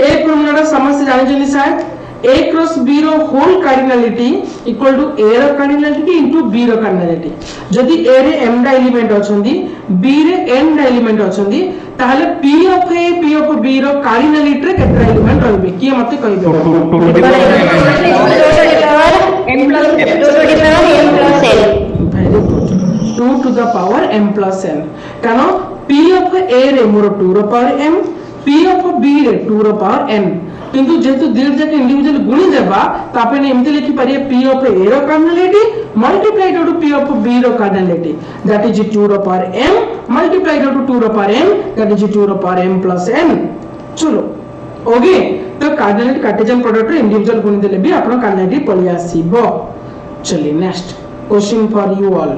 ए फॉर्मूला समस्त जानि जनी शायद a क्रॉस b रो whole cardinality equal to a रो कार्डिनलिटी इनटू b रो कार्डिनलिटी जदी a रे m डा एलिमेंट अछंदी b रे n डा एलिमेंट अछंदी ताहले p of a p of b रो कार्डिनलिटी रे केतरा एलिमेंट रहबे की मते कहबे m plus 2 to the power m plus n. Very good. 2 to the power m plus n. କାରଣ p of a ରେ ମୋର 2 ର power m, p of b ରେ 2 ର power n, କିନ୍ତୁ ଯେହେତୁ ଦୁଇଟା ଯାକ ଇଣ୍ଡିଭିଜୁଆଲ ଗୁଣି ଦେବା ତାପରେ ଏମିତି ଲେଖି ପାରିବେ p of a ର cardinality multiplied to p of b ର cardinality, that is 2 ର power m multiplied to 2 ର power n, that is 2 ର power m plus n. चलो ओके, तो कार्डिनल कार्टेशियन प्रोडक्ट रे इंडिविजुअल गुणी देले भी आपन कार्डिनलिटी पळि आसीबो. चलिए next question for you all.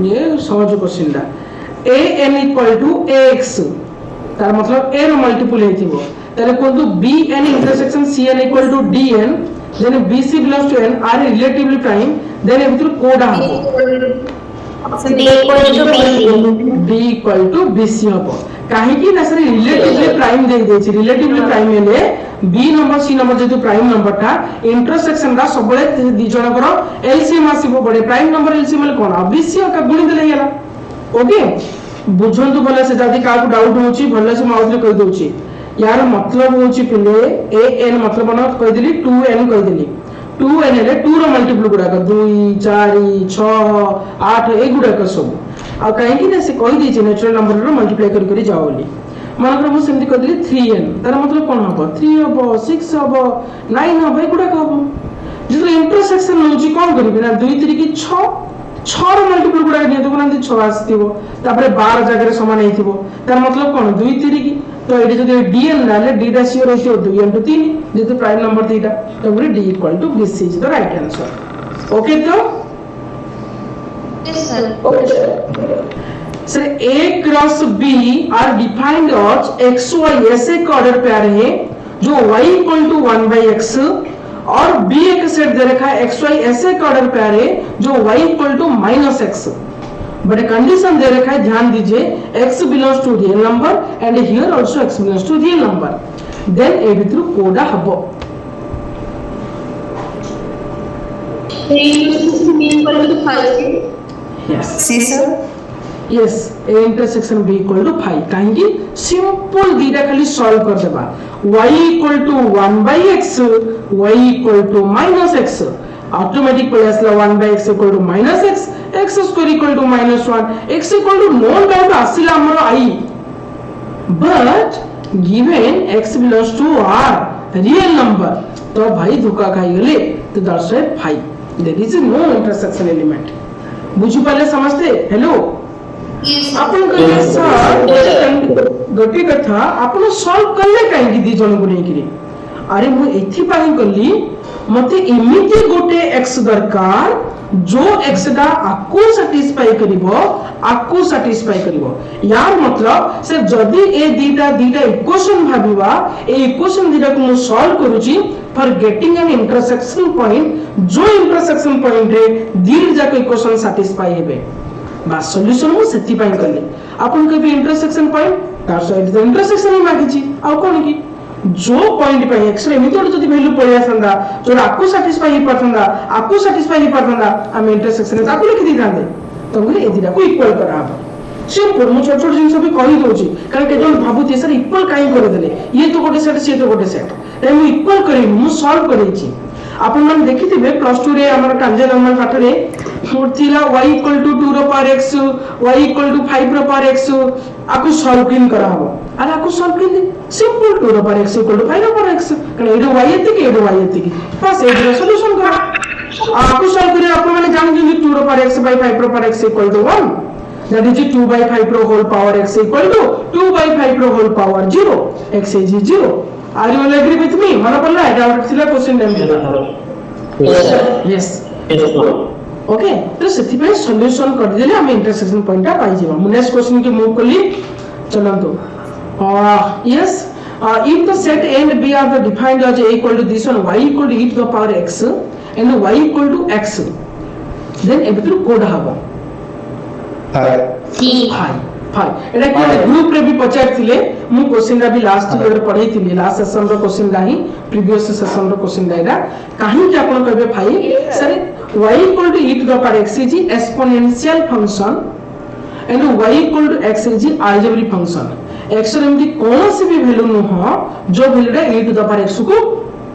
ये सहज क्वेश्चन दा. an इक्वल टू ax, तार मतलब a रो मल्टीपल हेतिबो, ताले कोन तो bn intersection cn equal to dn, then bc belongs to n are relatively prime, then ए भितर कोडा हबो d equal to bc. d equal to bc हबो. काहे की ना सर रिलेटिवली प्राइम दे देछि, रिलेटिवली प्राइम हेले b नंबर c नंबर जेतु प्राइम नंबर था इंटरसेक्शन रा सबले दि जनकर एलसीएम आसीबो, बडे प्राइम नंबर एलसीएम ले कोन bc का गुणी देले गेला. ओके बुझंतु भले से जदी का डाउट होची भले से माउथले कहि दोची. यार मतलब होची पिले an मतलब न कहि देली 2n कहि देली. 2n ले 2 रो मल्टीपल गुडा का 2 4 6 8 ए गुडा का सब आ काहे की ना से कहि दी नेचुरल नंबर रो मल्टीप्लाई करी जाओ बोली. मानकर मु सेमति कहि देली 3n, तार मतलब कोन हबो 3 हबो 6 हबो 9 हबो ए गुडा का हबो. जे इंटरसेक्शन होची कोन करिबे ना 2 3 की 6 6 रो मल्टीपल गुडा के तो कोन 6 आस्तिबो, तापरे 12 जगह रे समान हेतिबो, तार मतलब कोन 2 3 की तो एडी जदि dn नाले d दा सियर होइतो 2 into 3 जेतु प्राइम नंबर दीटा तो पूरी d equal to bc is the right answer. Okay तो Yes sir. Okay sir a cross b are defined as xy ऐसे ऑर्डर पेयर है जो y इक्वल टू 1/x और b एक सेट दे रखा है xy ऐसे ऑर्डर पेयर है जो y equal to -x, but condition दे रखा है ध्यान दीजिए x belongs to real number and here also x belongs to real number, then ए भितर कोडा हबो 3 to 6 equal to 5. Yes see sir yes a intersection b equal to 5. काहेकि simple दीटा खाली सॉल्व कर देबा y equal to 1/x y equal to -x automatic पड़े असला 1/x equal to -x x square equal to -1 x equal to none doubt आसिला हमरो i, but given x belongs to r real number तो भाई धोखा खाई गले तो that's 5. There is no intersection element. बुझी पाले समझते. Hello Yes sir. आपण कहले सर गोटे कथा आपण सॉल्व करले काहे कि दी जन को नै कि अरे मु एथि पाई करली मते इमिति गोटे x दरकार जो x दा आकु सैटिस्फाई करिवो यार मतलब से जदी ए दीटा इक्वेशन भाबिबा ए इक्वेशन दीटा को मु सॉल्व करूची for getting an intersection point जो इंटरसेक्शन पॉइंट रे दीड जाक इक्वेशन सैटिस्फाई हेबे बा सॉल्यूशन मु सेति पाई करली. आपण के भी इंटरसेक्शन पॉइंट तार साइड द इंटरसेक्शन ही मागिची आ कोन की जो पॉइंट पे x रे एमिति जदी वैल्यू पळे आसंदा जो आकु सैटिस्फाई ही परथंदा हम इंटरसेक्शन ताकु लिखि दी थांदे तो बोले ए दिरा को इक्वल करा हबो. सिंपल मु छोट छोट जिंस भी कहि दोची कारण के जोन भाबुती सर इक्वल काई कर देले ये तो गोटे सेट से तो गोटे सेट रे मु इक्वल करी मु सॉल्व करेची. आपण मन देखिथिबे प्लस 2 रे हमर ट्रांजिशन नॉर्मल पाठ रे थिला y इक्वल टू 2 रो power x y equal to 5 रो पावर x आकु सॉल्व किन करा हबो. अरे आकु सॉल्व किन सिंपल 2 रो पावर x इक्वल टू 5 रो पावर x कारण एडो y एतिकी बस एडो सॉल्यूशन करा आकु सॉल्व करे आपण माने जान जे 2 रो पावर x बाय 5 रो power x equal to 1 that is 2/5 रो whole power x equal to 2/5 रो whole power 0 x is 0. Are you all agree with me? mana palla eta थिला क्वेश्चन नेम yes ओके तो सेति पे solution कर देले हम इंटरसेक्शन पॉइंट पाई जेबा. नेक्स्ट क्वेश्चन के मूव करली चलंतो. yes if the set a and b are the defined as a equal to this one y equal to e to the power x and y equal to x then ए भितर code हबो 5 एटा के group रे भी पचार थिले मु question रा भी last year पढै थिले लास्ट सेशन रो क्वेश्चन रा ही प्रीवियस सेशन रो क्वेश्चन रा काहे कि आपण कहबे भाई sir y equal to e to the power x is exponential function and y equal to x is algebraic function. x रे एमती कोन से भी वैल्यू न हो जो वैल्यू रा e to the power x को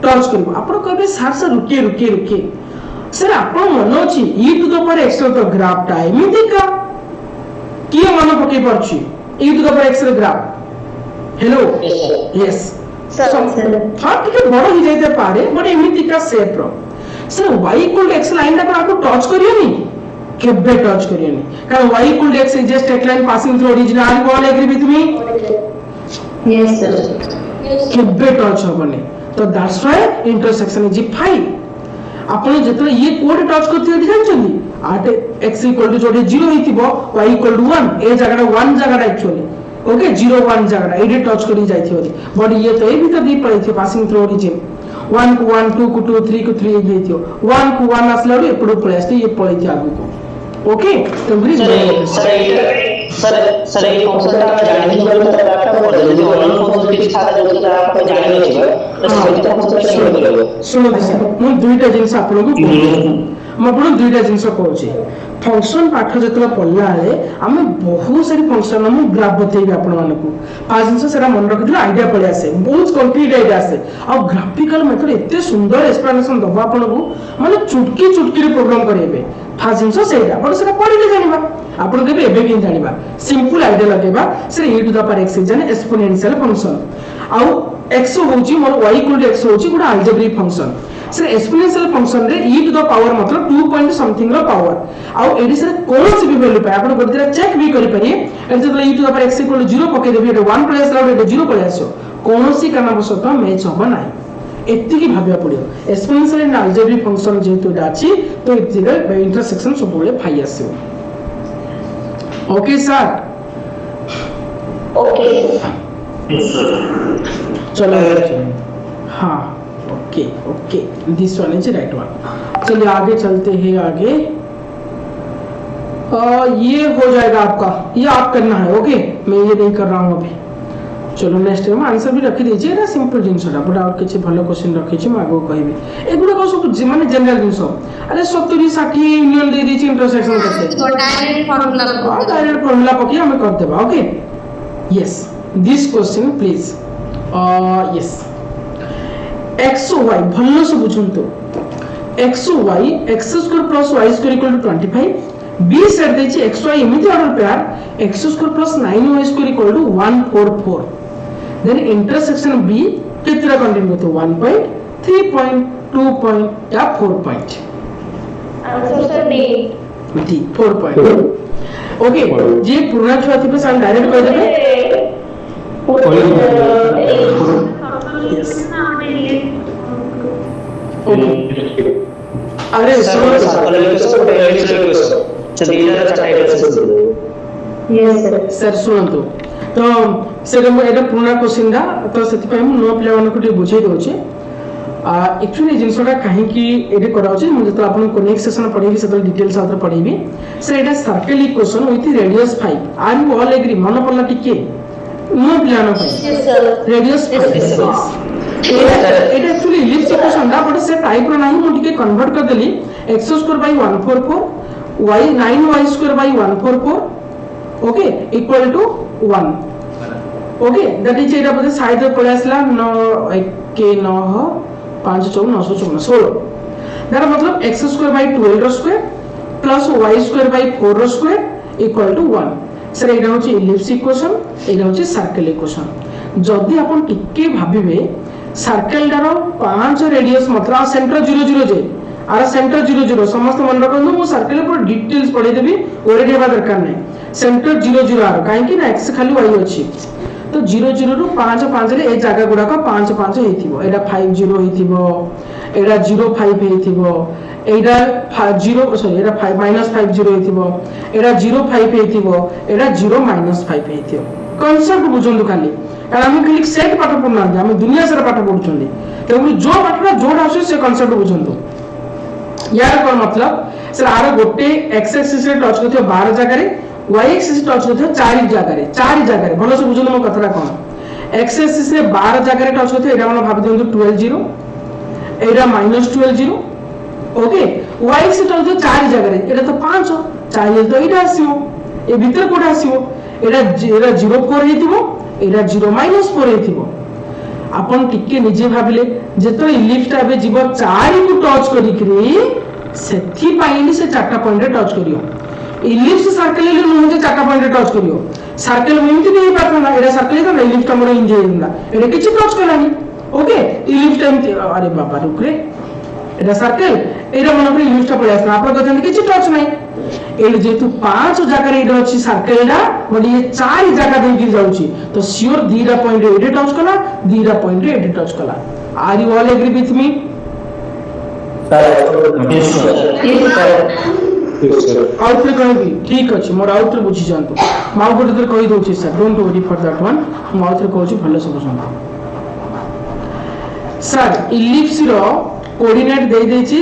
टच करिवो आपण कहबे सर सर रुकिए रुकिए रुकिए सर आपण मन अछि e to the power x रो ग्राफ टा एमिति का किए मन पके परछि e to the power x रो ग्राफ हेलो यस सर हां ठीक बड़ हो जाइते पारे बट एमिति का शेप रो sir y equal to x line टा आपको टच करियोनी केबे टच करियोनी कारण y equal to x is just एक line passing through origin are you all agree with me yes sir केबे टच होबनी तो दैट्स व्हाई इंटरसेक्शन इज 5 आपण जेतले ये कोड टच करथियो एठी जानछनी आट x इक्वल टू जोडे 0 हेतिबो y इक्वल टू 1 ए जगह 1 जगह actually okay 0 1 जगह एडी टच करी जाइथियो बट ये तो ए भी तो दी पड़िथियो पासिंग थ्रू ओरिजिन 1 को 1 2 को 2 3 को 3 हेतियो 1 को 1 आसला रे एपडो पळे आस्ते ये पळिथि आगु को ओके तो ब्रिज सर ये फंक्शन का जाने की जरूरत है आपका बोल दे जो ऑनलाइन फंक्शन की सारा जो है आप जाने नहीं है तो सर फंक्शन शुरू करो सुनो सर मु दुईटा जिंस आपन को म आपन दुईटा जिंस कहूची फंक्शन पाठ जतला पल्ला रे हम बहुत सारी फंक्शन हम ग्राफ बतेबी आपन मानन को पांच जिंस सेरा मन रख दियो आईडिया पळे आसे बहुत कंक्रीट आईडिया आसे और ग्राफिकल मेथड एते सुंदर एक्सप्लेनेशन दबा आपन को माने चुटकी चुटकी रे प्रोग्राम करेबे फास्ट जिंस सेटा बट सेटा पढिले जानिबा आपन केबे एबे के जानिबा सिंपल आईडिया लगेबा से e to the power x जने एक्सपोनेंशियल फंक्शन आउ x होची मोर y इक्वल टू x होची गुडा अलजेब्रिक फंक्शन से एक्सपोनेंशियल फंक्शन रे e टू द पावर मतलब 2 पॉइंट समथिंग रो पावर आउ एडी से कोन से भी वैल्यू पाए आपन गदिरा चेक भी करि परिए एडी जतले e to the power x equal to 0 पके देबी एटा 1 प्लस लाउ एटा 0 पळे आसो कोनोसी कारणवशत मैच होबा नाही एत्ती की भाबिया पड़ियो एक्सपोनेंशियल एंड अलजेब्रिक फंक्शन जेतु डाची तो इथिरे इंटरसेक्शन सब बोले फाई आसो ओके सर ओके चलो हाँ okay okay this one is right one चलिए आगे चलते हैं आगे ये हो जाएगा आपका ये आप करना है ओके मैं ये नहीं कर रहा हूँ अभी चलो नेक्स्ट टाइम आंसर भी रखी दीजिए ना सिंपल जिनसटा बट और किछि भलो क्वेश्चन रखी छी मागो कहबी एगुडा को सब माने जनरल जिनस अरे 70 60 यूनियन दे दी छी इंटरसेक्शन करते डायरेक्ट फार्मूला पकी हम कर देबा okay yes this question please yes x y भलो से बुझंतो x y x² + y² = 25 b set दे छी x y इमिति order pair x² + 9y² = 144 then intersection b कितना कंटेंट होतो 1 पॉइंट 3 पॉइंट 2 पॉइंट या 4 point answer sir D D 4 point okay जे पूर्ण छुआ थिबे सान डायरेक्ट कह देबे यस अरे सर सर सुनतो तो सेटा एटा पुराना क्वेश्चन दा तो सेति पय हम नो प्ले वन को बुझाई दोचे एक्चुअली जिनसटा काहे कि एटे कराउचे हम जत आपन को नेक्स्ट सेशन पढेबी सेत डिटेल्स आत्र पढेबी सर एटा circle equation with radius 5 are you all agree मन पल्ला टिके नो प्ले वन पय रेडियस 5 एटा एक्चुअली इलिप्स इक्वेशन दा बट से टाइप रो नाही हम टिके कन्वर्ट कर देली x² / 144 y 9y² / 144 okay equal to 1 okay that is एटा बदे साइड रे पळे आसला 9 1 के 9 5 4 9 16 दैट मतलब x² / 12 रो स्क्वायर प्लस y² / 4 रो स्क्वायर इक्वल टू 1 सर एटा होची इलिप्स इक्वेशन एटा होची सर्कल इक्वेशन जदी आपण टिके भाबिबे सर्कल डारो 5 रेडियस मतलब सेंटर 0 0 जे आर सेंटर 0 0 समस्त मन रखनु मो सर्कल पर डिटेल्स पढे देबी ओरे देबा दरकार नै सेंटर 0 0 आर काहे कि ना x खाली y अछि तो 0 0 रु 5 5 रे ए जागा गुडा को 5 5 हेतिबो एडा 5 0 हेतिबो एडा 0 5 हेतिबो एडा 0 सॉरी एडा 5 -5 0 हेतिबो एडा 0 5 हेतिबो एडा 0 -5 हेतिबो कांसेप्ट बुझंदु खाली कारण हम खाली सेट पाठ पढना हम दुनिया सारा पाठ पढुछंदी तो जो पाठरा जोड आसे से कांसेप्ट बुझंदु यार कोन मतलब सर आरो गोटे x एक्सिस रे टच करथियो 12 जागा रे y एक्सिस टच करथियो 4 जागा रे भलो से बुझलो मो कथरा कोन x एक्सिस रे 12 जागा रे टच करथियो एटा मन भाबि दियंतु 12 0 एटा -12 0 ओके y एक्सिस टच करथियो 4 जागा रे एटा तो 5 4 तो एटा आसीबो ए भीतर कोडा आसीबो एटा 0 4 हेतिबो एटा 0 -4 हेतिबो आपण टिके निजे भाबिले जेतो इलिप्स टा बे जीव 4 को टच करिकरी सेथि पाइनी से 4टा पॉइंट टच करियो इलिप्स सर्कल ले नु जे 4टा पॉइंट टच करियो सर्कल एमती नहीं पातना एटा सर्कल तो इलिप्स टा मोर इंजे होला एटा किछि टच करानी ओके इलिप्स टा एमती अरे बाबा रुक रे एटा सर्कल एटा मन पर इलिप्स टा पळे आसना आपण कहते किछि टच नाही एटा जेतु 5 जगह रे एटा अछि सर्कल ला मोर ये 4 जगह देकी जाउची तो श्योर दीरा पॉइंट एटा टच कला दीरा पॉइंट एटा टच कला are you all agree with me आउटरे कहबी ठीक अछि मोर आउटरे बुझी जानतो माउ गोटे तर कहि दोछि sir don't worry for that one मु आउटरे कहछि भलो सब सुनो सर इलिप्स रो कोऑर्डिनेट दे देछि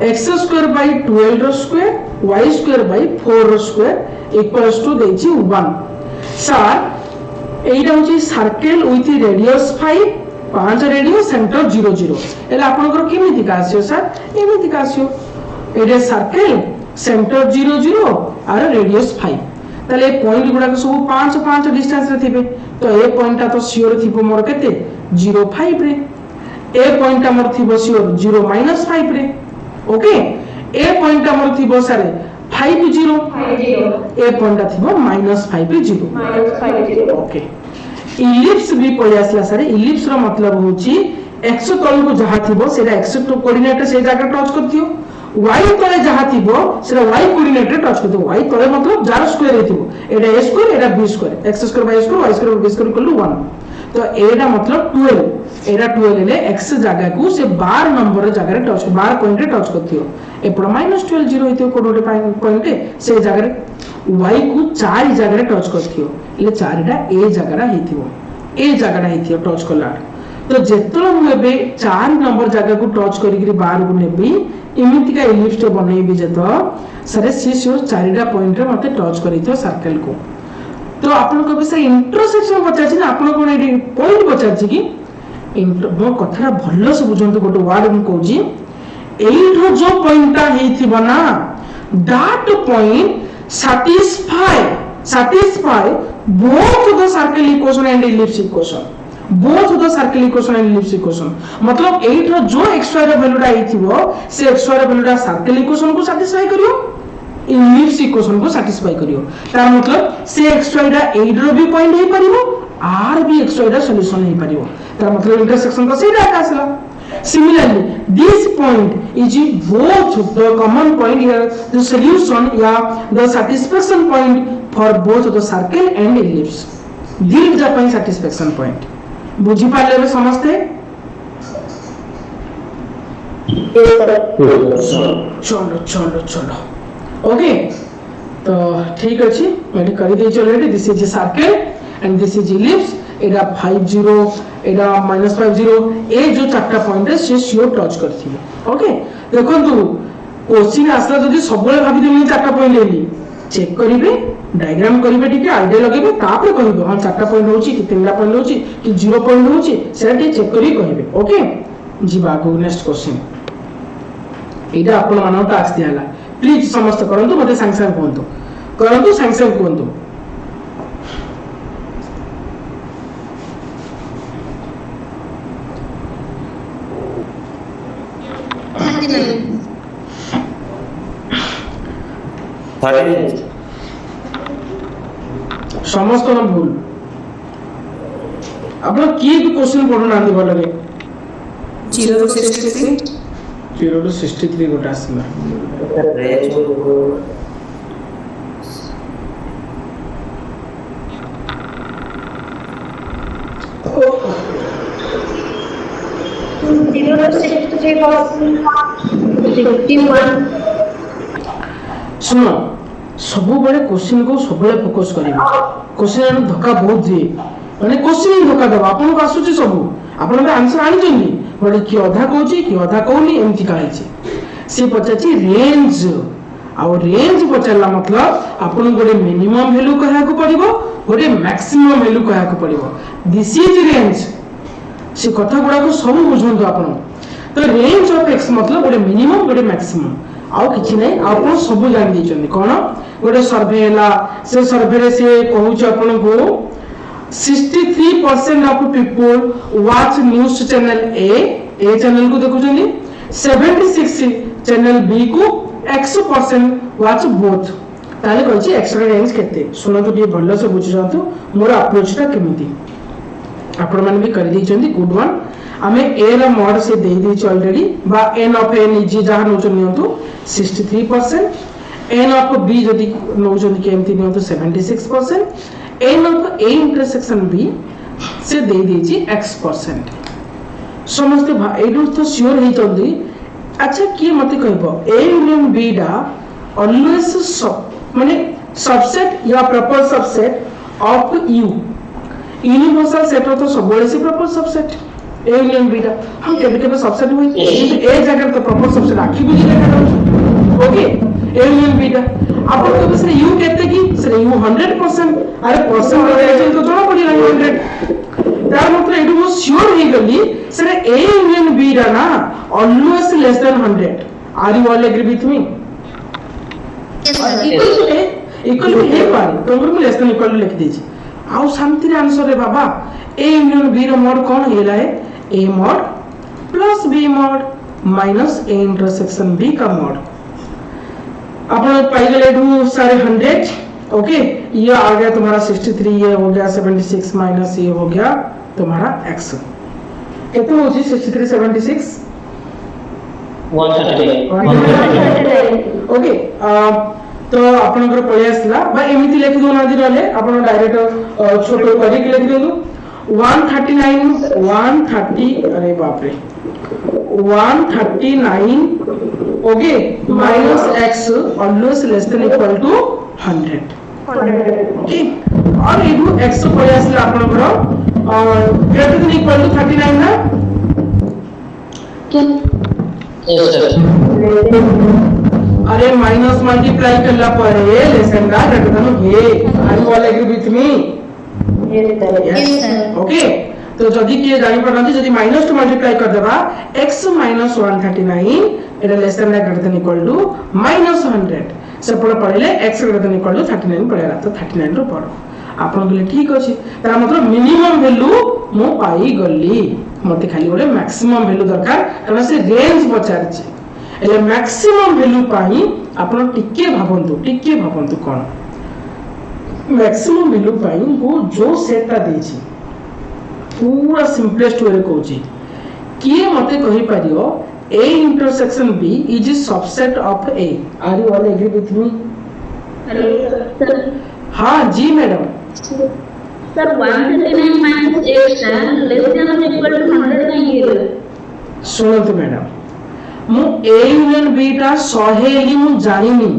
x² by 12 रो स्क्वायर y² by 4 रो स्क्वायर इक्वल्स टू देछि 1 सर एइटा होछि circle with radius 5 radius centre 0 0 एला आपनकर केमिति कासियो सर एमिति कासियो एडे सर्कल सेंटर 0 0 और रेडियस 5 तले पॉइंट गुडा सब 5 5 डिस्टेंस रे थिबे तो ए पॉइंट ता तो सियोर थिबो मोर केते 0 5 रे ए पॉइंट ता मोर थिबो सियोर 0 -5 रे ओके ए पॉइंट ता मोर थिबो सारे 5 0 ए पॉइंट ता थिबो -5 0 ओके इलिप्स भी पळे आसला सारे इलिप्स रो मतलब होची x तल को जहा थिबो सेटा x कोऑर्डिनेट से जगह टच करथियो y तले जहा थिबो सेटा y कोऑर्डिनेट रे टच करथियो y तले मतलब जार स्क्वायर हेथिबो एटा a स्क्वायर एटा b square x square y square y square b square equal to 1 तो एटा मतलब 12 एटा 12 ले x जगह को से 12 नंबर रे जगह रे टच 12 पॉइंट रे टच करथियो एपड़ -12 0 हेथियो कोड गोटे पॉइंट से जगह रे y को 4 जगह रे टच करथियो ले 4 टा a जगह रा हेथियो ए जगह रा हेथियो टच करला तो जेतलो मु एबे 4 नंबर जगह को टच करिकरी बाहर को नेबी इमिति का इलिप्स टे बनेबी जेतो सरे सी श्योर 4टा पॉइंट रे मते टच करिथियो सर्कल को तो आपन को से इंटरसेक्शन बचाछि ना आपन कोन एडी पॉइंट बचाछि कि मो कथरा भल्लो से बुझंतु गोटे वर्ड मु कहूजी एइठो जो पॉइंट हेथिबो ना that point satisfy both the circle equation and ellipse equation both the circle equation and ellipse equation मतलब एट रो जो xy रो वैल्यू रा आइथिबो से xy रो वैल्यू रा सर्कल इक्वेशन को सैटिस्फाई करियो इलिप्स इक्वेशन को सैटिस्फाई करियो तार मतलब से xy रा एट रो भी पॉइंट हे परिबो आर भी xy रा सॉल्यूशन हे परिबो तार मतलब इंटरसेक्शन को सेटा आसला Similarly, this point is both the common point here, the solution, the satisfaction point for both the circle and ellipse. This is the satisfaction point. बुझी पाले बे समझते? चलो. Okay. तो ठीक अछि मैंने कर दी already this is circle and this is ellipse एडा 50 एडा -50 ए जो चारटा पॉइंट है से सियो टच करथिबो ओके देखंतु क्वेश्चन आसला जदी सबले भाबी देली चारटा पॉइंट लेली चेक करिवे डायग्राम करिवे ठीक आईडिया लगेबे तापर कहिबे हां चारटा पॉइंट होची कि तीनटा पॉइंट होची कि 0 पॉइंट होची सेटा चेक करी कहिबे ओके जीवा को नेक्स्ट क्वेश्चन एटा आपन मानो टास्क दियाला प्लीज समस्त करंतु मते सांगसान कोंतु करंतु सांगसान कोंतु समस्त भूल आप किए भी क्वेश्चन पढ़ु ना भले 0 to 63 0 to 63 गोटा आसला सुनो सब बड़े क्वेश्चन को सब बड़े फोकस करिवे क्वेश्चन धक्का बहुत दिए माने क्वेश्चन ही धक्का देबा आपन को आसुची सब आपन के आंसर आनी जंदी बड़े कि आधा कहूची कि आधा कहूनी एमती कहैछि से पचाची रेंज आ रेंज पचारला मतलब आपन गोटे मिनिमम वैल्यू कहया को पड़िबो गोटे मैक्सिमम वैल्यू कहया को पड़िबो दिस इज रेंज से कथा गुडा को सब बुझंतु आपन तो रेंज ऑफ x मतलब गोटे मिनिमम गोटे मैक्सिमम आउ किछि नै आपन सब जानि दैछन कोन गोटे सर्वे हला से सर्वे रे से कहूछ आपन को 63% of people watch news channel A channel को देखुछनी 76 चैनल बी को 100% वाच बोथ ताले कहछि एक्स्ट्रा रेंज केते सुनो तो ये भलो से बुझ जानतो मोर अप्रोच ता केमिति आपण माने भी कर दी चंदी गुड वन आमे ए रा मॉड से दे दी ऑलरेडी बा एन ऑफ एन जी जहां नो नियंतु 63% एन ऑफ बी जदी नो केमति नियंतु 76% n of A intersection B से दे दीजी x% समस्त एडू तो श्योर हे चंदी अच्छा की मते कहबो ए यूनियन बी डा ऑलवेज माने सबसेट या proper subset of U universal set तो सब बड़े से proper subset A union B डा हम केबे केबे सबसेट होई किंतु ए जगह तो प्रॉपर सबसेट आखी बुझी लेखा रहउछ ओके ए यूनियन बी डा आपण केबे से यू केते की से यू 100% अरे परसेंट रिलेशन तो जोड़ा पड़ी रही 100 तार मतलब एडू मो श्योर हे गली से ए यूनियन बी डा ना always less than 100 are you all agree with me equal to हे पारी तो हम लेस देन इक्वल टू लिख दीजिए आउ शांति रे आंसर रे बाबा ए यूनियन बी रो मोड कोन हेला है A mod plus B mod minus A intersection B का मोड अपन पाई गले दू सारे 100 ओके ये आ गया तुम्हारा 63 ये हो गया 76 माइनस ये हो गया तुम्हारा x कितना हो जी 63 76 ओके तो आपनकर पळे आसला बा एमिति लिखि दो नादी रहले आपन डायरेक्ट छोटो करी के लिखि देलु 130 अरे बाप रे 139 okay minus x always less than equal to 100 okay और एडू x पळे आसला आपनकर ग्रेटर देन इक्वल टू 39 ना अरे माइनस मल्टीप्लाई करला पर लेस देन का ग्रेटर देन हे are you all agree with me okay तो जदी के जानि पड़नती जदी माइनस टू मल्टीप्लाई कर देबा x माइनस 139 एटा less than greater than equal to minus 100 से पड़ पड़ले x greater than equal to 39 पड़ेला तो 39 रो पड़ो आपन गले ठीक अछि तार मतलब मिनिमम वैल्यू मो पाई गली मते खाली बोले मैक्सिमम वैल्यू दरकार कारण से रेंज पचारछि एले मैक्सिमम वैल्यू पाई आपन टिके भाबंतु कोन मैक्सिमम वैल्यू पाई वो जो सेटटा देछि पूरा सिंपलेस्ट वे कहूची किए मते कहि पारियो a intersection b is a subset of a are you all agree with me हां जी madam sir 139 minus 8 less than और इक्वल टू 100 नहीं है सुनो तो मैडम मु a यूनियन b टा 100 हेली मु जानिनी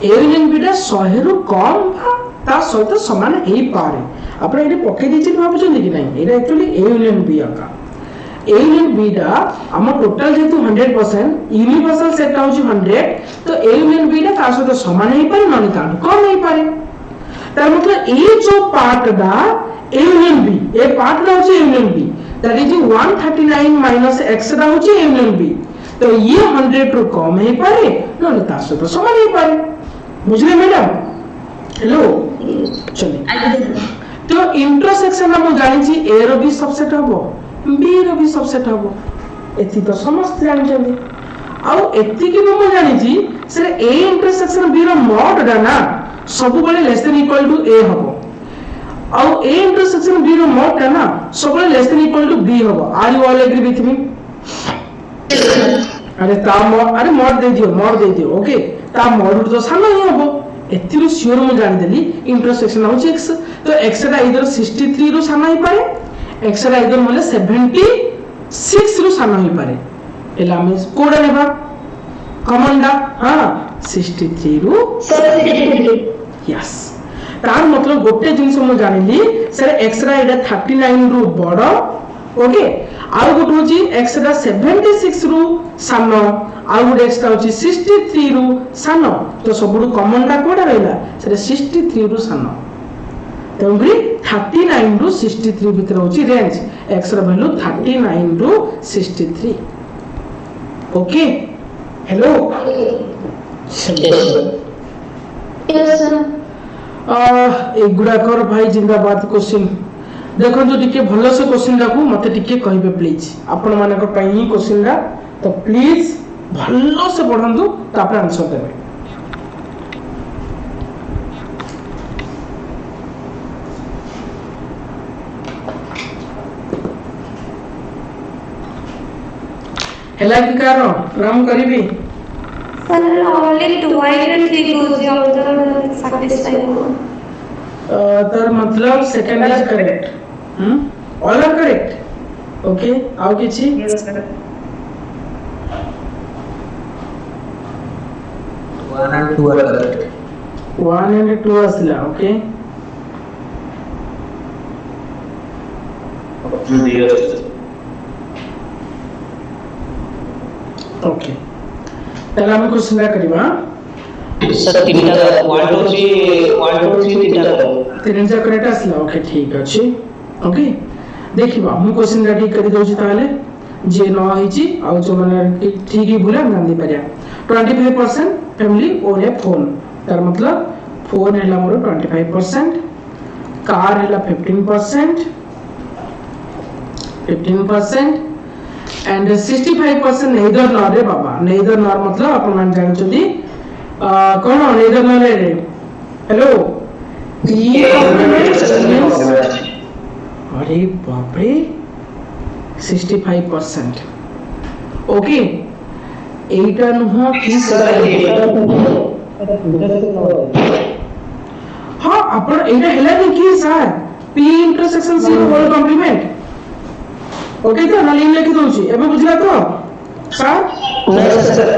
a यूनियन b टा 100 रु कम ता सहित समान हेई पारे आपण एडी पके दिछि भाबुछन कि नहीं एटा एक्चुअली a यूनियन b आका a यूनियन b टा हम टोटल जेतु 100% यूनिवर्सल सेट का होछि 100 तो a यूनियन b टा ता सहित समान हेई पारे ननि ता कम हेई पारे तार मतलब ए जो पार्ट दा a union b A part दा होछि a union b that is 139 minus x दा होछि a यूनियन b तो ये 100 रु कम हेई पारे ननि ता सहित समान हेई पारे बुझले मैडम हेलो चलिए तो इंटरसेक्शन हम जानि छी ए रो भी सबसेट हबो बी रो भी सबसेट हबो एति तो समस्त जानि छी आ एति कि हम जानि छी से ए इंटरसेक्शन बी रो मॉड डा ना सब बळे less than equal to A हबो आ ए इंटरसेक्शन बी रो मॉड डा ना सब बळे less than equal to B हबो are you all agree with me अरे मॉड दे दियो ओके ता मॉड तो सानो ही हबो एतिरो श्योर मु जान देली इंटरसेक्शन हो x तो x रा इधर 63 रु साना ही पारे x रा इधर मोले 76 रु साना ही पारे एला हम कोड लेबा कॉमन डा हां 63 रु यस तार मतलब गोटे जिंस मु जानिली सर x रा इडा 39 रु बडो ओके आउ गुट होची x रा 76 रु सानो आउ गुट x रा होची 63 रु सानो तो सबुडु कॉमन डा कोडा रहला सर 63 रु सानो तंबरी 39 रु 63 भीतर होची रेंज x रा वैल्यू 39 रु 63 ओके हेलो यस सर एगुड़ाकर भाई जिंदाबाद क्वेश्चन देखो जो टिके भल से क्वेश्चन टाकू मत टिके कहबे प्लीज आपण मानक पई ही क्वेश्चन रा तो प्लीज भल से पढ़ंतु तापर आंसर देबे हेला की कारण Ram करिबी Sir, only twice and three goes of the satisfied one. तर मतलब second is correct all are correct okay आउ किछि Yes, sir. 1 and 2 are correct. 1 and 2 असला ओके ओके ताला हम क्वेश्चन रा करबा सर 3 टा 1 2 3 3 टा तीन जा करेक्ट असला ओके ठीक अछि ओके देखिबा हम क्वेश्चन रा ठीक करि दोछि ताले जे न होइछि आ जो माने ठीक ही भूला हम दे परिया 25% फैमिली ओन ए फोन तार मतलब फोन हैला मोर 25% कार हैला 15% and 65% neither nor रे बाबा neither nor मतलब अपन मान जान चली कोन neither nor रे हेलो अरे बाप रे 65% ओके एटा नुह की हां अपन एटा हेला नि की sir p intersection c whole complement okay तो ना लिन लिखि दोछि एबे बुझला तो सर नहीं sir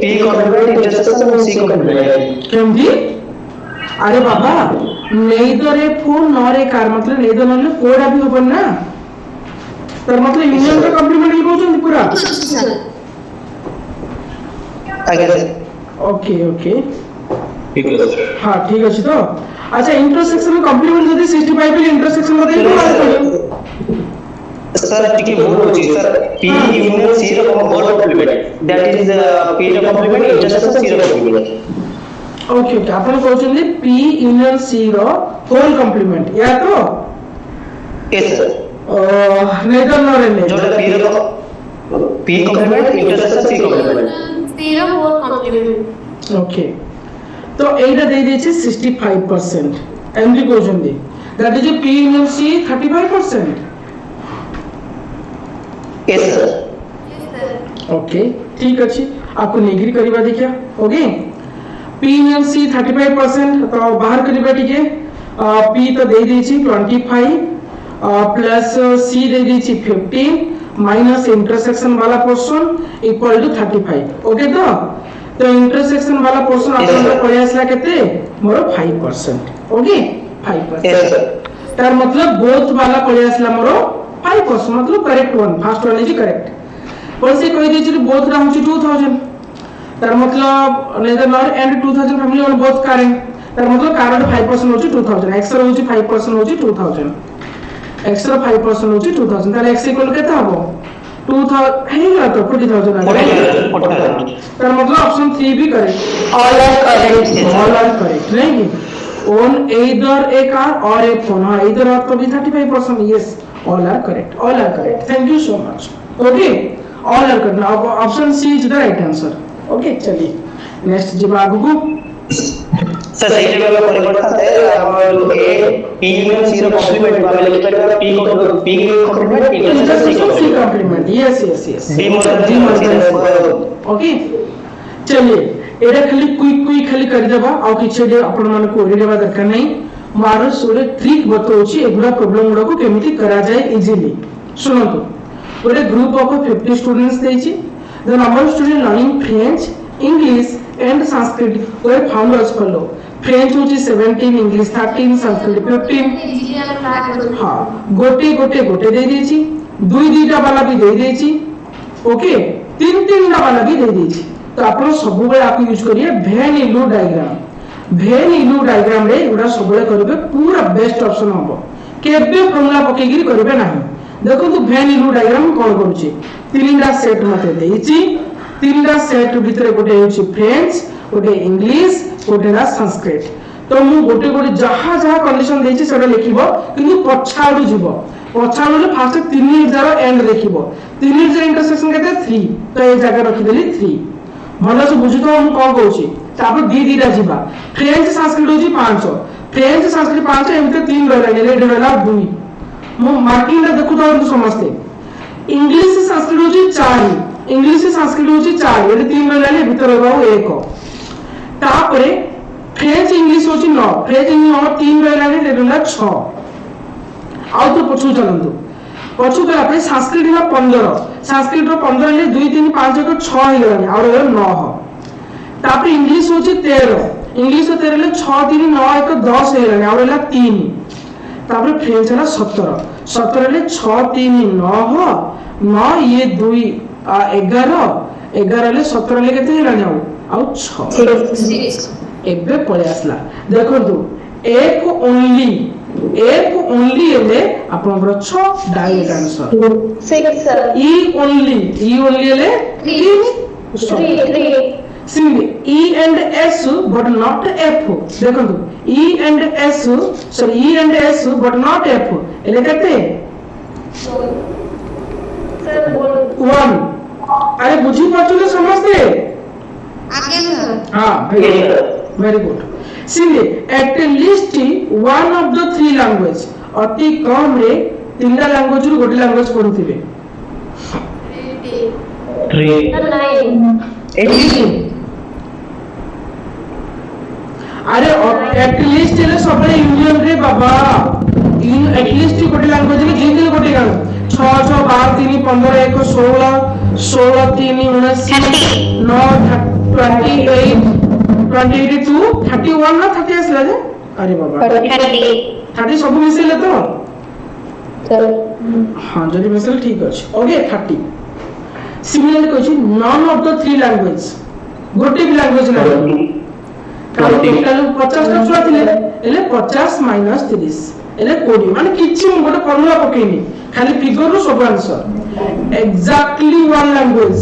p complement intersection c complement केमदी अरे बाबा neither a phone nor a car मतलब नेइदर नॉर कोडा भी होबन ना तर मतलब यूनियन का कॉम्प्लीमेंट लिखोछन पूरा आगे ओके ओके ठीक है सर हां ठीक अछि तो अच्छा इंटरसेक्शन में कॉम्प्लीमेंट जदी 65 पे इंटरसेक्शन में देई सर टिके बोल होची सर p यूनियन c रो कॉम्प्लीमेंट दैट इज p रो कॉम्प्लीमेंट इंटरसेक्शन c रो कॉम्प्लीमेंट ओके ओके आपण कहउछन p यूनियन c रो होल कॉम्प्लीमेंट या तो यस सर नेदर नॉर ए जो p रो p complement intersection c complement Zero four complement. Okay तो एटा दे देछि 65% एमडी कहउछन that is p union c 35% yes sir Yes, sir. Okay ठीक अछि आपको नेगरी करबा देखिया ओके p यूनियन c 35% तो बाहर करबा ठीके p तो दे देछि 25 प्लस c दे देछि 15 माइनस इंटरसेक्शन वाला पोर्शन इक्वल टू 35 ओके तो इंटरसेक्शन वाला पोर्शन आपन पड़े आसला केते मोर 5% ओके 5% यस सर तार मतलब बोथ वाला पड़े आसला मोर 5% मतलब correct one first one is correct पर से कहि देछि बोथ रा होछि 2000 तार मतलब neither nor and 2000 family on both current तार मतलब कार 5% होछि 2000 x रा होछि 5% होछि 2000 x रा 5% होछि 2000 तार x इक्वल केते हबो 2000 हेला तो 40000 तार मतलब ऑप्शन 3 भी करेक्ट ऑल आर करेक्ट नहीं कि own either a car or a phone हां either or तो भी 35% yes all are correct thank you so much okay all are correct now option c is the right answer okay चलिए next जी आगु sir सही जगह पे परिवर्तन है हम ए p यूनियन c रो कॉम्प्लीमेंट वाले लिख कर p complement intersection c complement yes d मोर ओके चलिए एटा खाली क्विक खाली कर देबा आ किछ जे आपण मन को ओरी लेबा दरकार नहीं मारो सोडे ट्रिक बतौची एगुडा प्रॉब्लम गुडा को केमिति करा जाय इजीली सुनतो ओडे ग्रुप ऑफ 50 स्टूडेंट्स देछि the number of student learning French English and Sanskrit were found as follow French होची 17 इंग्लिश 13 संस्कृत 15 हां गोटे दे देछि दुईटा वाला भी दे देछि ओके तीनटा वाला भी दे देछि तो आपण सब बेले आपको यूज करिए वेन इलू डायग्राम रे एडा सब बेले करबे पूरा बेस्ट ऑप्शन होबो केबे फॉर्मूला पकेगिरी करबे नाही देखो तो वेन इलू डायग्राम कोन करूची तीनटा सेट मते देछि तीनटा सेट भीतर गोटे होची फ्रेंच गोटे इंग्लिश गोटे रा संस्कृत तो मु गोटे गोटे जहाँ जहाँ कंडीशन देछि सेटा लिखिबो किंतु पछाडू जीवो पछाडू फास्ट 3 जार एंड देखिबो 3 जार इंटरसेक्शन केते 3 तो ए जगह रखि देली 3 भलो से बुझी तो हम कोन कहूची तापर दी दीटा जीवा फ्रेंच संस्कृत होची 5 फ्रेंच संस्कृत 5 एमते 3 रहला रेड रहला 2 मु मार्किंग ला देखु तो समझते इंग्लिश संस्कृत होची 4 इंग्लिश संस्कृत होची 4 ये 3 रहला भीतर रहौ 1 तापरे फ्रेंच इंग्लिश होची 9 फ्रेंच इंग्लिश और 3 रहला रे रहला 6 आउ तो पछु चलंतु पछु गला पे संस्कृत ला 15 संस्कृत रो 15 ले 2 3 5 1 6 हे गला और 9 तापर इंग्लिश होची 13 इंग्लिश 13 ले 6 3 9 1 10 हे गला और 3 तापर फ्रेंच ला 17 17 ले 6 3 9 9 ये 2 11 11 ले 17 ले केते हेला जाऊ आउ 6 एबे पळे आसला देखो तू एक ओनली एले आपनकर 6 डायरेक्ट आंसर 6 sir. ई ओनली ले 3 simply E and S but not F देखो E and S sorry E and S but not F एले केते Sir, बोल 1 अरे बुझी पाछले समझते आगे sir. हां very good simply at least one of the 3 language अति कम रे 3टा लैंग्वेज रु गोटे लैंग्वेज पढुथिबे 3 9 अरे एट लीस्ट ले सबले यूनियन रे बाबा इन एट लीस्ट गोटे लैंग्वेज रे जेते गोटे गान 6 6 12 3 15 1 16 16 3 19 9 28 22 31 ना 30 आसला जे अरे बाबा 30 सब मिसेले तो हां जदी मिसेले ठीक अछि ओके 30 सिमिलरली कहछि नन ऑफ द 3 लैंग्वेज गोटे भी लैंग्वेज ना कारण टोटल 50 टा छुआ थिले एले 50 - 30 एले 20 माने किछि मु गोटे फॉर्मूला पकेनी खाली फिगर रो सब answer exactly one language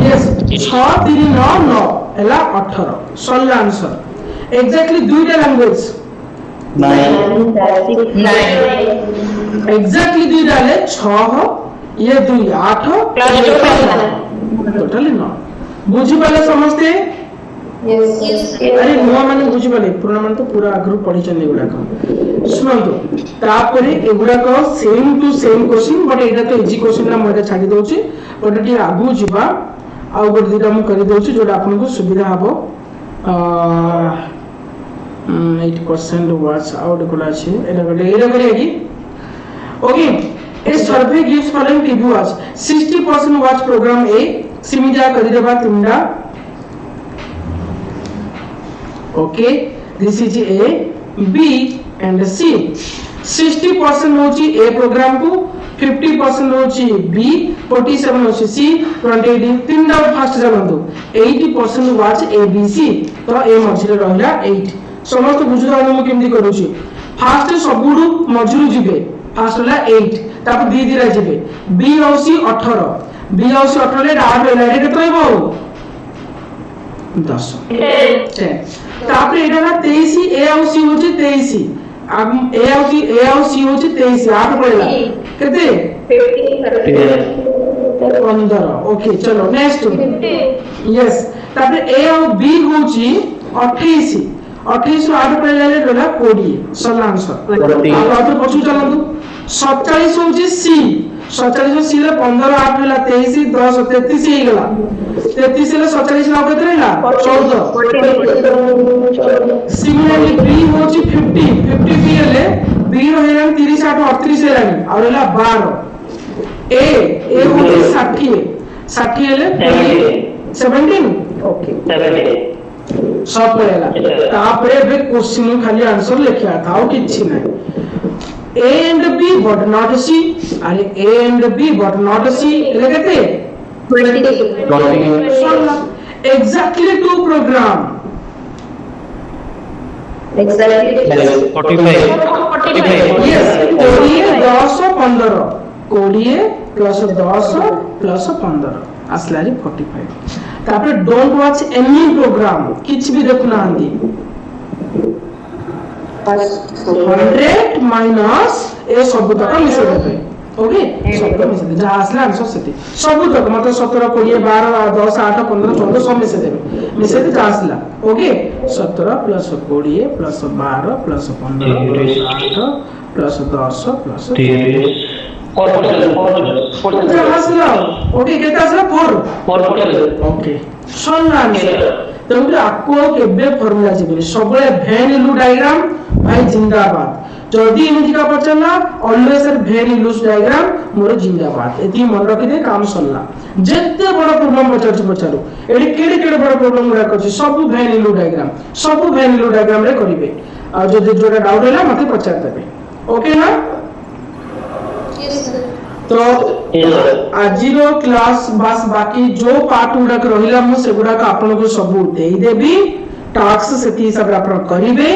yes 6 3 9 9 एला 18 सॉल्व आंसर एग्जैक्टली दुईटा लैंग्वेज 9 एग्जैक्टली दुईटा ले 6 ये 2 8 टोटली 9 बुझी पाले समझते अरे नुआ माने बुझी पाले पुराना माने तो पूरा आगु पढ़ी चंदी गुडा को सुनंतु तापरे एगुडा को same to same question but एटा तो इजी क्वेश्चन ना मोटा छाडी दोची बट एटी आगु जिबा आउ गोटे दिटा मु करि दोची जोटा आपन को सुविधा हबो 8% वर्ड्स आउट कोला छै एटा करे की okay a survey gives following TV watch 60% watch programme ए सिमिजा करि देबा तिंडा okay this is A B and C 60% होची ए प्रोग्राम को 50% होची बी 47 होची सी 28 तीन डाउट फास्ट जानंतु 80% वाच ए बी सी तो ए मझिरे रहला 8 समस्त बुझुदा हम केमदी करूची फास्ट सबुडू मझिरु जिबे फास्ट होला 8 तापर दी दिरा जिबे बी और सी 18 बी और सी 18 ले डाट रहला रे केतो होबो 10 तापर एटा ना 23 ए और सी होची 23 अब ए और सी होची 23 8 पड़ेला केते 15 ओके चलो नेक्स्ट यस तापर ए और बी होची 28 28 8 पड़ेला ले रहला 20 सही आंसर अब आउट पछु चलंतु 47 होची सी 47 सी ले 15 8 रहला 23 10 33 हे गेला 33 ले 47 ना केते रहला 14 सिमिलरली बी होची 50 50 बी ले बी रो हेला 30 8 38 हेला और रहला 12 ए होची 60 60 ले 17 ओके 17 सब पड़ेला तापरे बे क्वेश्चन खाली आंसर लिखिया था और किछि नै A and B but not C अरे A and B but not C लगते 20 exactly two program Exactly. 45 yes 20 10 15 20 plus 10 plus 15 असलारी 45 तापर डोंट वॉच एनी प्रोग्राम किछ भी देखना आंदी 100 माइनस ए सब तक मिसे देबे ओके सब तक मिसे दे जहां असला आंसर सेति सब तक मतलब 17 20 12 10 8 15 14 सब मिसे देबे मिसे दे जहां असला okay 17 plus 20 plus 12 plus 15 plus 8 plus 10 plus 4 जहां असला ओके केता असला 4 ओके सुन आंसर तेणुकरी आपको केबे फॉर्मूला जीवनी सबले भेन लू डायग्राम भाई जिंदाबाद जदि इमिति का पचला ऑलवेज सर भेन लूज डायग्राम मोर जिंदाबाद एती मन रखि दे काम सरला जेते बड़ प्रॉब्लम पचारू एडी केडे केडे बड़ प्रॉब्लम गुडा करछि सब भेन लू डायग्राम रे करिवे आ जदि जोडा डाउट होला मते पचार देबे ओके ना तो आजिर क्लास बस बाकी जो पार्ट गुडा रहिला मु से गुडा का आपन को सब देई देबी टास्क सेति हिसाब रे आपन करिवे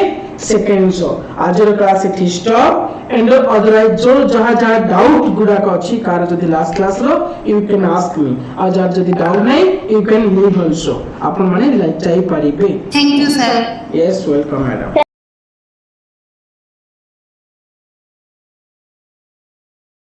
सेकेंड शो आजिर class it stop and otherwise जो जहां जहां डाउट गुडा का अछि कार जदि लास्ट क्लास रो यू कैन आस्क मी आज जदि डाउट नै यू कैन लीव आल्सो आपन माने लाइक चाहि परिबे thank you sir yes welcome madam